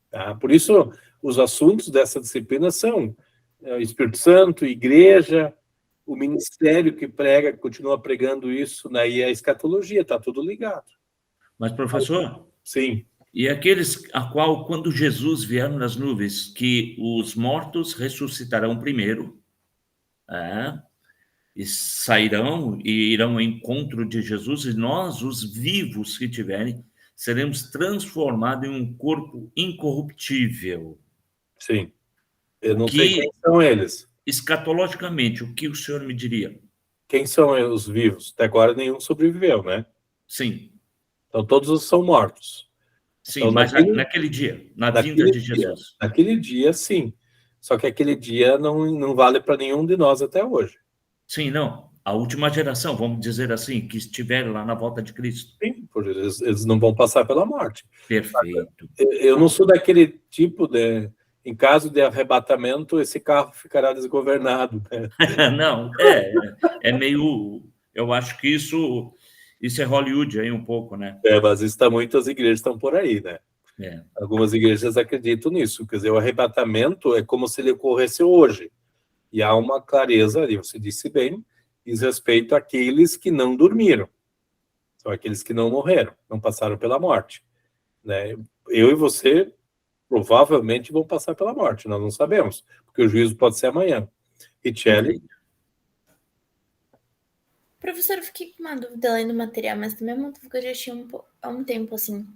A: Tá? Por isso, os assuntos dessa disciplina são o Espírito Santo, igreja, o ministério que prega, continua pregando isso, né? E a escatologia, está tudo ligado.
B: Mas, professor?
A: Sim.
B: E aqueles a qual, quando Jesus vier nas nuvens, que os mortos ressuscitarão primeiro, e sairão e irão ao encontro de Jesus, e nós, os vivos que tiverem, seremos transformados em um corpo incorruptível.
A: Sim. Eu não sei quem são eles.
B: Escatologicamente, o que o senhor me diria?
A: Quem são os vivos? Até agora nenhum sobreviveu, né?
B: Sim.
A: Então todos são mortos.
B: Sim,
A: então,
B: mas naquele dia, na vinda de Jesus.
A: Naquele dia, sim. Só que aquele dia não vale para nenhum de nós até hoje.
B: Sim, não. A última geração, vamos dizer assim, que estiver lá na volta de Cristo.
A: Sim, porque eles não vão passar pela morte.
B: Perfeito.
A: Eu não sou daquele tipo de... Em caso de arrebatamento, esse carro ficará desgovernado. Né?
B: Não, é meio... Eu acho que isso é Hollywood aí um pouco, né?
A: Mas muitas igrejas estão por aí, né? Algumas igrejas acreditam nisso. Quer dizer, o arrebatamento é como se ele ocorresse hoje. E há uma clareza ali, você disse bem, diz respeito àqueles que não dormiram. São aqueles que não morreram, não passaram pela morte. Né? Eu e você provavelmente vão passar pela morte, nós não sabemos, porque o juízo pode ser amanhã. E Shelley?
D: Professor, eu fiquei com uma dúvida lendo o material, mas também é uma dúvida que eu já tinha há um tempo, assim.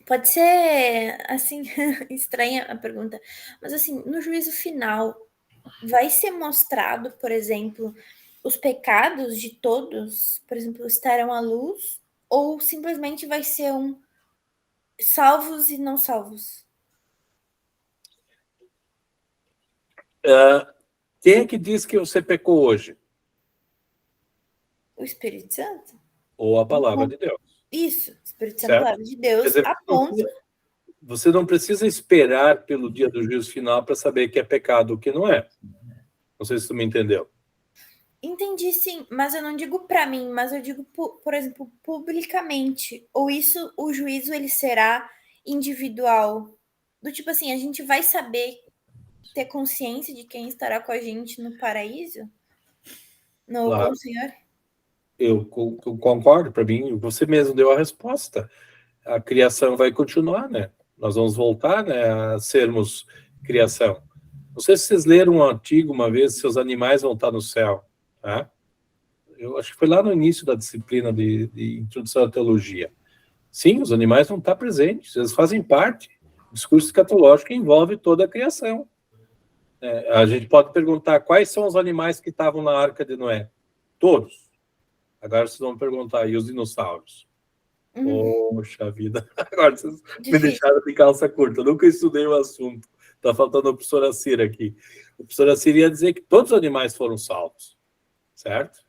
D: Pode ser, assim, estranha a pergunta, mas, assim, no juízo final, vai ser mostrado, por exemplo, os pecados de todos, por exemplo, estarão à luz, ou simplesmente vai ser salvos e não salvos?
A: Quem é que diz que você pecou hoje?
D: O Espírito Santo?
A: Ou a palavra de Deus?
D: Isso, o Espírito Santo, a
A: Certo?
D: palavra de Deus,
A: Quer dizer,
D: aponta.
A: você não precisa esperar pelo dia do juízo final para saber que é pecado ou que não é. Não sei se tu me entendeu.
D: Entendi, sim, mas eu não digo para mim, mas eu digo, por exemplo, publicamente. Ou isso, o juízo, ele será individual? Do tipo assim, a gente vai saber ter consciência de quem estará com a gente no paraíso? No
A: Claro.
D: com o Senhor?
A: Eu concordo, para mim, você mesmo deu a resposta. A criação vai continuar, né? Nós vamos voltar, né, a sermos criação. Não sei se vocês leram um artigo uma vez, se os animais vão estar no céu, tá? Eu acho que foi lá no início da disciplina de introdução à teologia. Sim, os animais vão estar presentes, eles fazem parte. O discurso escatológico envolve toda a criação. A gente pode perguntar quais são os animais que estavam na Arca de Noé. Todos. Agora vocês vão perguntar, e os dinossauros? Poxa vida, agora vocês me deixaram de calça curta. Eu nunca estudei o assunto. Está faltando a professora Cira aqui. A professora Cira ia dizer que todos os animais foram salvos. Certo?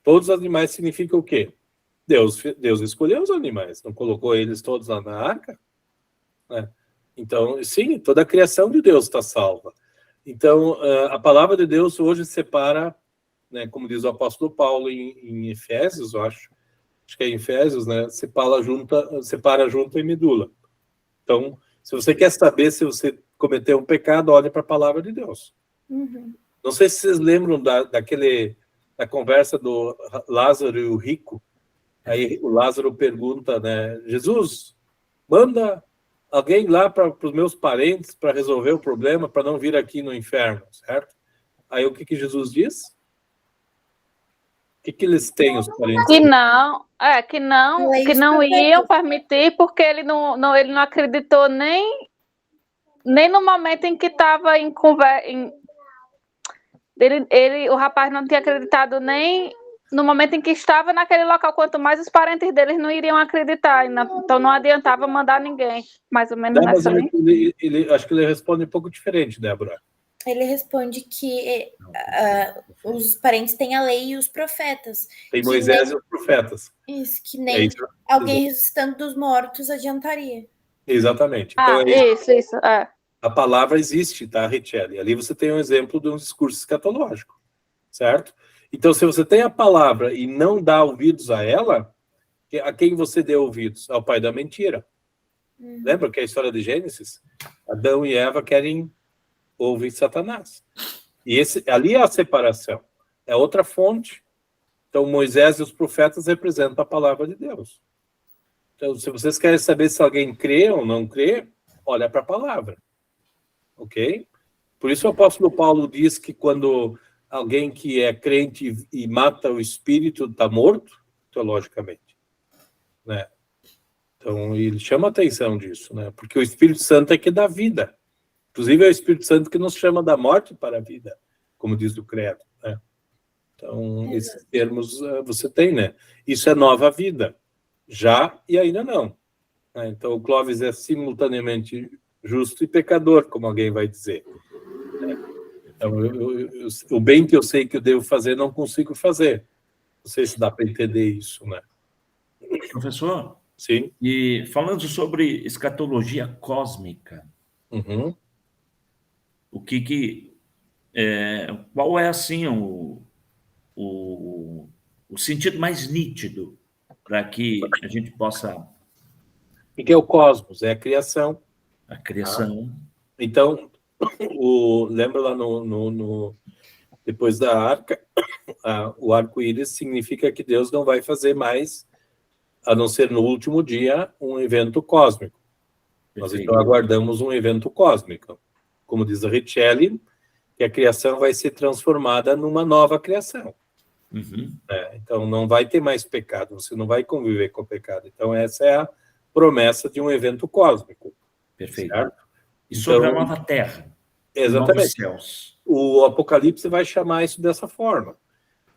A: Todos os animais significa o quê? Deus escolheu os animais, não colocou eles todos lá na arca? Né? Então, sim, toda a criação de Deus está salva. Então, a palavra de Deus hoje separa, né, como diz o apóstolo Paulo em Efésios, eu acho que é em Efésios, né, separa junta e medula. Então, se você quer saber se você cometeu um pecado, olhe para a palavra de Deus. Não sei se vocês lembram da conversa do Lázaro e o rico. Aí o Lázaro pergunta, né, Jesus, manda alguém lá para os meus parentes para resolver o problema, para não vir aqui no inferno, certo? Aí o que Jesus diz? O que eles têm, os parentes?
C: Que não iam permitir, porque ele não acreditou nem no momento em que estava em conversa. O rapaz não tinha acreditado nem no momento em que estava naquele local, quanto mais os parentes deles não iriam acreditar. Então não adiantava mandar ninguém. Mais ou menos nessa linha.
A: Acho que ele responde um pouco diferente, Débora.
D: Ele responde que os parentes têm a lei e os profetas.
A: Tem Moisés e os profetas.
D: Isso, que nem alguém ressuscitando dos mortos adiantaria.
A: Exatamente. Então,
C: isso.
A: A palavra existe, tá, Richelle? Ali você tem um exemplo de um discurso escatológico, certo? Então, se você tem a palavra e não dá ouvidos a ela, a quem você deu ouvidos? Ao pai da mentira. Lembra que é a história de Gênesis? Adão e Eva querem ouvir Satanás. E ali é a separação. É outra fonte. Então, Moisés e os profetas representam a palavra de Deus. Então, se vocês querem saber se alguém crê ou não crê, olha para a palavra. Ok? Por isso o apóstolo Paulo diz que quando alguém que é crente e mata o espírito está morto, teologicamente. Né? Então, ele chama a atenção disso, né? Porque o Espírito Santo é que dá vida. Inclusive, é o Espírito Santo que nos chama da morte para a vida, como diz o credo. Né? Então, esses termos você tem, né? Isso é nova vida. Já e ainda não. Né? Então, o Clóvis é simultaneamente justo e pecador, como alguém vai dizer. Né? Então, o bem que eu sei que eu devo fazer, não consigo fazer. Não sei se dá para entender isso, né?
B: Professor?
A: Sim.
B: E falando sobre escatologia cósmica, qual é, assim, o sentido mais nítido para que a gente possa...
A: O que é o cosmos? É a criação.
B: A criação.
A: Então, lembra lá depois da arca, o arco-íris significa que Deus não vai fazer mais, a não ser no último dia, um evento cósmico. Nós
B: Perfeito.
A: então aguardamos um evento cósmico. Como diz a Richelli, que a criação vai ser transformada numa nova criação.
B: Uhum.
A: Então não vai ter mais pecado, você não vai conviver com o pecado. Então essa é a promessa de um evento cósmico.
B: Perfeito.
A: Certo?
B: E sobre a
A: Então,
B: nova terra, novos
A: exatamente.
B: céus.
A: O Apocalipse vai chamar isso dessa forma.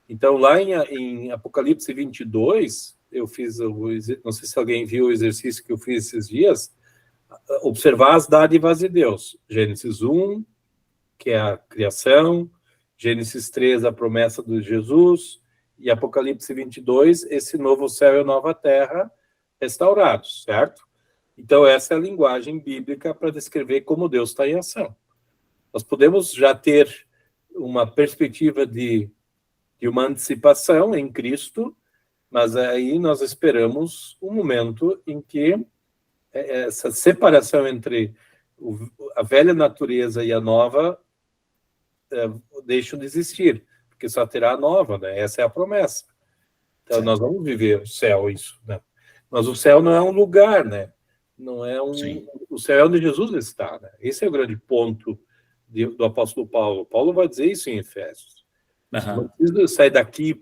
A: Então, lá em Apocalipse 22, eu fiz, não sei se alguém viu o exercício que eu fiz esses dias, observar as dádivas de Deus. Gênesis 1, que é a criação, Gênesis 3, a promessa de Jesus, e Apocalipse 22, esse novo céu e nova terra restaurados, certo? Então, essa é a linguagem bíblica para descrever como Deus está em ação. Nós podemos já ter uma perspectiva de uma antecipação em Cristo, mas aí nós esperamos um momento em que essa separação entre a velha natureza e a nova deixam de existir, porque só terá a nova, né? Essa é a promessa. Então, nós vamos viver o céu, isso, né? Mas o céu não é um lugar, né? Não é
B: Sim.
A: O céu é onde Jesus está, né? Esse é o grande ponto do apóstolo Paulo. Paulo vai dizer isso em Efésios. Não precisa sair daqui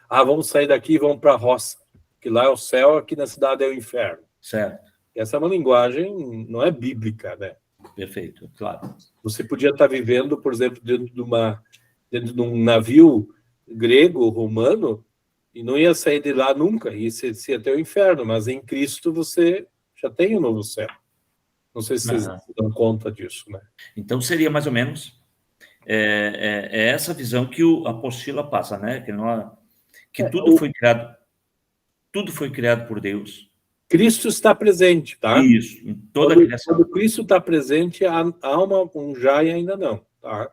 A: vamos sair daqui e vamos para a roça, que lá é o céu, aqui na cidade é o inferno.
B: Certo.
A: Essa é uma linguagem, não é bíblica, né?
B: Perfeito, claro.
A: Você podia estar vivendo, por exemplo, dentro de um navio grego, romano, e não ia sair de lá nunca, ia ser até o inferno, mas em Cristo você já tem o novo céu. Não sei se vocês se dão conta disso, né?
B: Então, seria mais ou menos essa visão que a apostila passa, né? Que tudo foi criado por Deus.
A: Cristo está presente, tá?
B: Isso, em toda a criação.
A: Quando Cristo está presente, há um já e ainda não, tá?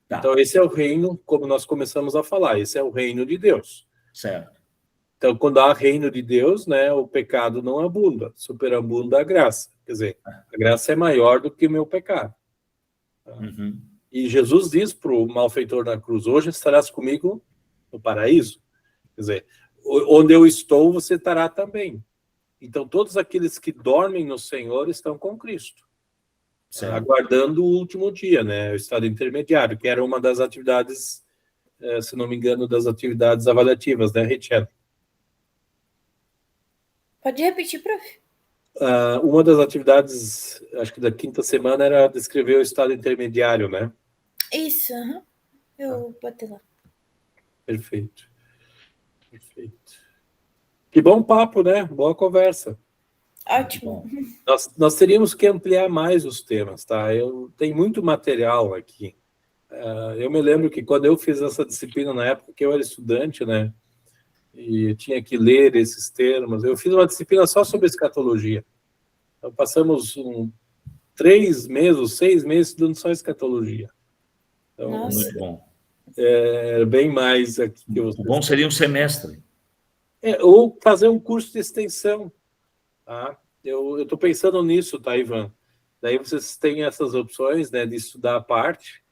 B: Tá.
A: Então, esse é o reino, como nós começamos a falar, esse é o reino de Deus.
B: Certo.
A: Então, quando há reino de Deus, né, o pecado não abunda, superabunda a graça. Quer dizer, a graça é maior do que o meu pecado. Tá?
B: Uhum.
A: E Jesus diz para o malfeitor na cruz, hoje estarás comigo no paraíso. Quer dizer, onde eu estou, você estará também. Então, todos aqueles que dormem no Senhor estão com Cristo, aguardando o último dia, né? O estado intermediário, que era uma das atividades, se não me engano, das atividades avaliativas, né, Richelle?
D: Pode repetir, prof?
A: Uma das atividades, acho que da quinta semana, era descrever o estado intermediário, né?
D: Isso, eu botei lá.
A: Perfeito. Perfeito. Que bom papo, né? Boa conversa.
D: Ótimo.
A: Nós teríamos que ampliar mais os temas, tá? Eu tenho muito material aqui. Eu me lembro que quando eu fiz essa disciplina na época que eu era estudante, né? E eu tinha que ler esses termos. Eu fiz uma disciplina só sobre escatologia. Então, passamos 3 meses, 6 meses estudando só escatologia. Então,
D: Nossa.
B: Muito bom.
A: É bem mais aqui que
B: O bom seria um semestre.
A: ou fazer um curso de extensão. Tá? Eu estou pensando nisso, tá, Ivan? Daí vocês têm essas opções, né, de estudar a parte.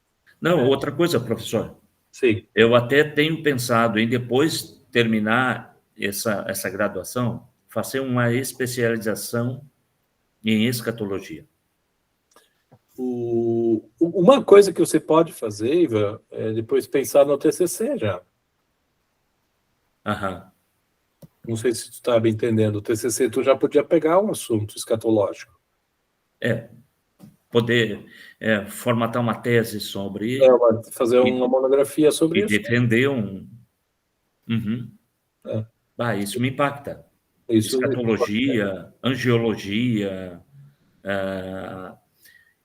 B: Não, outra coisa, professor.
A: Sim.
B: Eu até tenho pensado em, depois terminar essa graduação, fazer uma especialização em escatologia.
A: Uma coisa que você pode fazer, Ivan, é depois pensar no TCC já.
B: Aham.
A: Não sei se tu está me entendendo. O TCC tu já podia pegar um assunto escatológico.
B: Poder formatar uma tese sobre...
A: Fazer uma monografia sobre
B: e
A: isso.
B: defender um... Uhum. Isso me impacta.
A: Isso,
B: Escatologia, angiologia,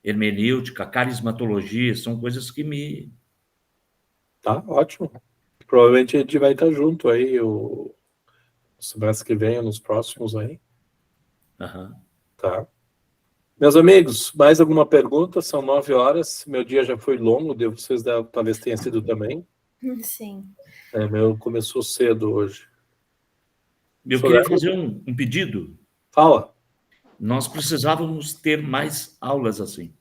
B: hermenêutica, carismatologia, são coisas que me...
A: Tá, ótimo. Provavelmente a gente vai estar junto aí, o semestre que vem, nos próximos aí.
B: Uhum.
A: Tá. Meus amigos, mais alguma pergunta? São 9 horas. Meu dia já foi longo, de vocês talvez tenha sido também.
D: Sim.
A: Meu começou cedo hoje.
B: Eu queria fazer um pedido.
A: Fala.
B: Nós precisávamos ter mais aulas assim.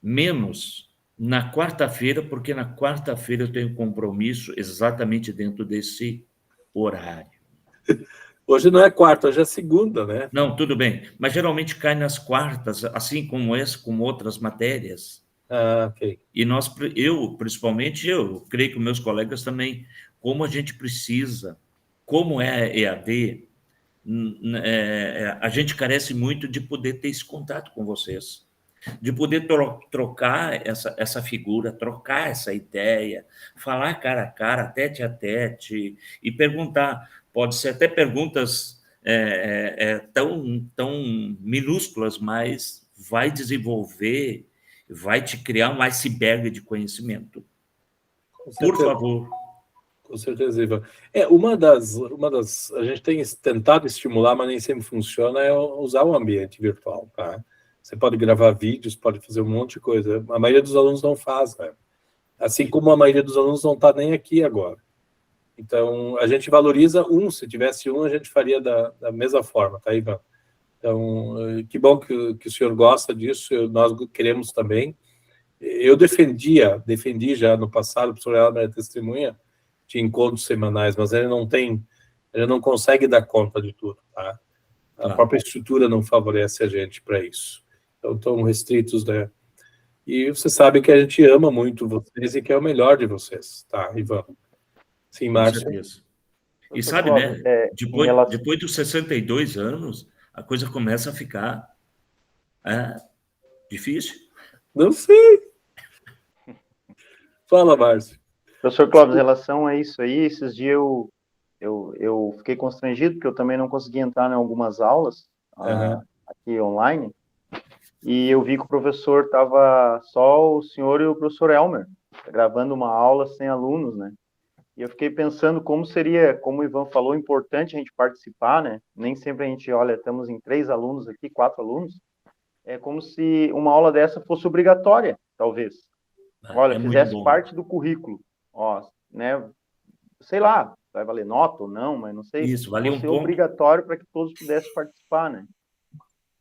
B: Menos na quarta-feira, porque na quarta-feira eu tenho compromisso exatamente dentro desse horário.
A: Hoje não é quarta, hoje é segunda, né?
B: Não, tudo bem. Mas geralmente cai nas quartas, assim como essa, como outras matérias.
A: Ah, ok.
B: E principalmente eu, creio que meus colegas também, como a gente precisa, como é EAD, a gente carece muito de poder ter esse contato com vocês, de poder trocar essa figura, trocar essa ideia, falar cara a cara, tete a tete, e perguntar, pode ser até perguntas tão minúsculas, mas vai desenvolver, vai te criar um iceberg de conhecimento. Por favor.
A: Com certeza, Ivan. A gente tem tentado estimular, mas nem sempre funciona, é usar o ambiente virtual, tá? Você pode gravar vídeos, pode fazer um monte de coisa. A maioria dos alunos não faz, né? Assim como a maioria dos alunos não está nem aqui agora. Então, a gente valoriza se tivesse a gente faria da mesma forma, tá, Ivan? Então, que bom que o senhor gosta disso, nós queremos também. Eu defendi já no passado, o professor Elmer é testemunha, de encontros semanais, mas ele não consegue dar conta de tudo, tá? A própria estrutura não favorece a gente para isso. Então, estão restritos, né? E você sabe que a gente ama muito vocês e quer o melhor de vocês, tá, Ivan? Sim, Márcio?
B: Com certeza. E sabe, né? Depois dos 62 anos, a coisa começa a ficar difícil.
A: Não sei. Fala, Márcio.
E: Professor Clóvis, em relação a isso aí, esses dias eu fiquei constrangido, porque eu também não consegui entrar em algumas aulas aqui online, e eu vi que o professor estava só o senhor e o professor Elmer, gravando uma aula sem alunos, né? E eu fiquei pensando como seria, como o Ivan falou, importante a gente participar, né? Nem sempre a gente, olha, estamos em 3 alunos aqui, 4 alunos, é como se uma aula dessa fosse obrigatória, talvez. Olha, fizesse parte do currículo. Ó, né? Sei lá, vai valer nota ou não, mas não sei.
B: Isso, valia um ponto.
E: Obrigatório para que todos pudessem participar, né?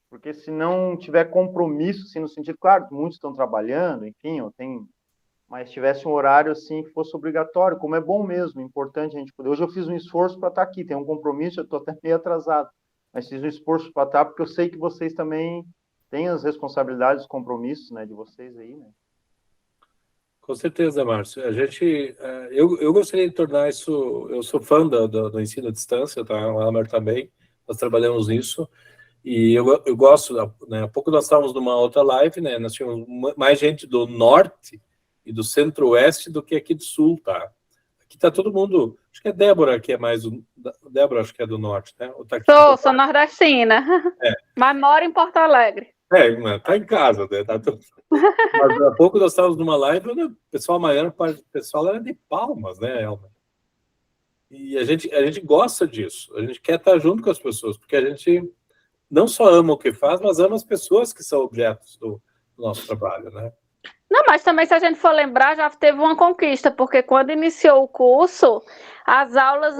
E: Porque se não tiver compromisso, assim, no sentido, claro, muitos estão trabalhando, enfim, mas tivesse um horário assim que fosse obrigatório, como é bom mesmo, importante a gente poder. Hoje eu fiz um esforço para estar aqui, tem um compromisso, eu estou até meio atrasado, mas fiz um esforço para estar, porque eu sei que vocês também têm as responsabilidades, os compromissos, né, de vocês aí, né?
A: Com certeza, Márcio. Eu gostaria de tornar isso. Eu sou fã do ensino à distância, tá? O Elmer também. Nós trabalhamos nisso e eu gosto. Né? Há pouco nós estávamos numa outra live, né? Nós tínhamos mais gente do norte e do centro-oeste do que aqui do sul, tá? Aqui tá todo mundo. Acho que é Débora que é mais. Débora, acho que é do norte, né? Ou tá aqui
C: sou nordestina, mas moro em Porto Alegre.
A: Tá em casa, né? Tá tudo... Mas há pouco nós estávamos numa live, né? O pessoal maior, o pessoal era de Palmas, né, Elmer? E a gente gosta disso. A gente quer estar junto com as pessoas, porque a gente não só ama o que faz, mas ama as pessoas que são objetos do nosso trabalho, né?
C: Não, mas também, se a gente for lembrar, já teve uma conquista, porque quando iniciou o curso, as aulas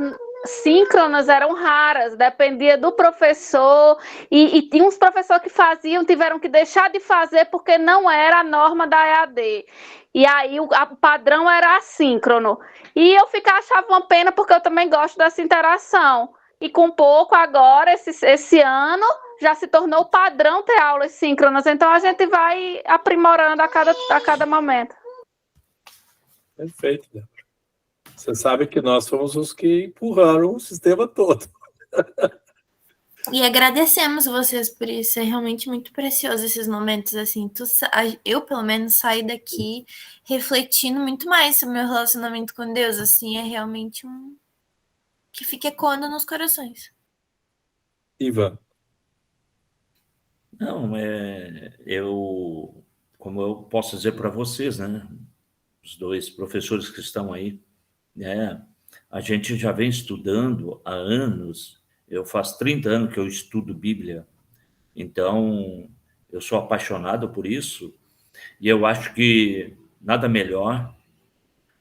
C: síncronas eram raras, dependia do professor, e tinha uns professores que tiveram que deixar de fazer porque não era a norma da EAD. E aí o padrão era assíncrono. E eu achava uma pena, porque eu também gosto dessa interação. E com pouco agora, esse ano, já se tornou padrão ter aulas síncronas. Então a gente vai aprimorando a cada momento.
A: Perfeito, Débora. Você sabe que nós fomos os que empurraram o sistema todo.
D: E agradecemos vocês por isso, é realmente muito precioso esses momentos, assim, eu pelo menos saio daqui refletindo muito mais sobre o meu relacionamento com Deus, assim, é realmente que fica ecoando nos corações.
A: Ivan.
B: Não, como eu posso dizer para vocês, né, os 2 professores que estão aí, né, a gente já vem estudando há anos. Eu faço 30 anos que eu estudo Bíblia, então eu sou apaixonado por isso, e eu acho que nada melhor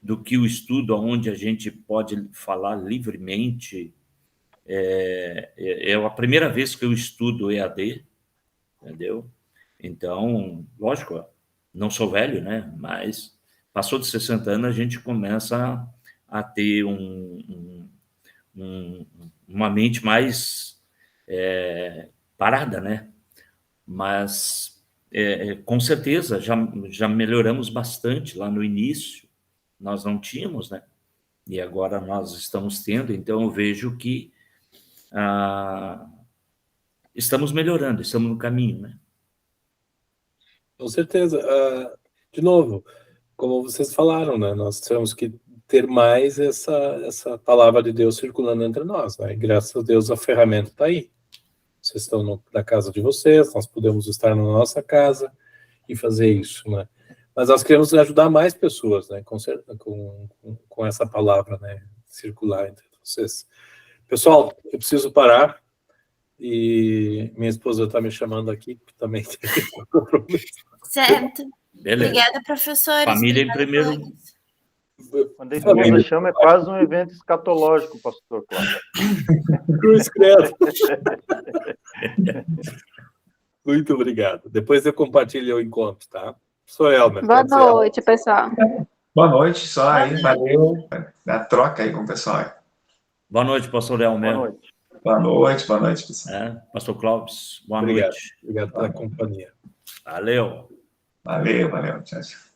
B: do que o estudo onde a gente pode falar livremente. É a primeira vez que eu estudo EAD, entendeu? Então, lógico, não sou velho, né? Mas passou de 60 anos, a gente começa a ter uma mente mais parada, né? Mas, com certeza, já melhoramos bastante lá no início. Nós não tínhamos, né? E agora nós estamos tendo, então eu vejo que estamos melhorando, estamos no caminho, né?
A: Com certeza. De novo, como vocês falaram, né? Nós temos que ter mais essa palavra de Deus circulando entre nós, né? E graças a Deus a ferramenta está aí. Vocês estão na casa de vocês, nós podemos estar na nossa casa e fazer isso, né? Mas nós queremos ajudar mais pessoas, né? Com essa palavra, né? Circular entre vocês. Pessoal, eu preciso parar. E minha esposa está me chamando aqui, que também tem compromisso.
D: Certo.
B: Beleza.
D: Obrigada, professores.
B: Família em
D: Obrigada,
B: primeiro.
D: colegas.
E: Quando a esposa chama, é quase um evento escatológico, pastor Cláudio.
A: Cruz credo. Muito obrigado. Depois eu compartilho o encontro, tá? Sou Elmer.
C: Boa noite, pessoal.
F: Boa noite, só aí, valeu a troca aí com o pessoal.
B: Boa noite, pastor Elmer.
E: Boa noite.
F: Boa noite, pessoal.
B: Pastor Clóvis, boa
A: Obrigado.
B: noite.
A: Obrigado pela companhia.
B: Valeu.
F: Valeu, tchau, tchau.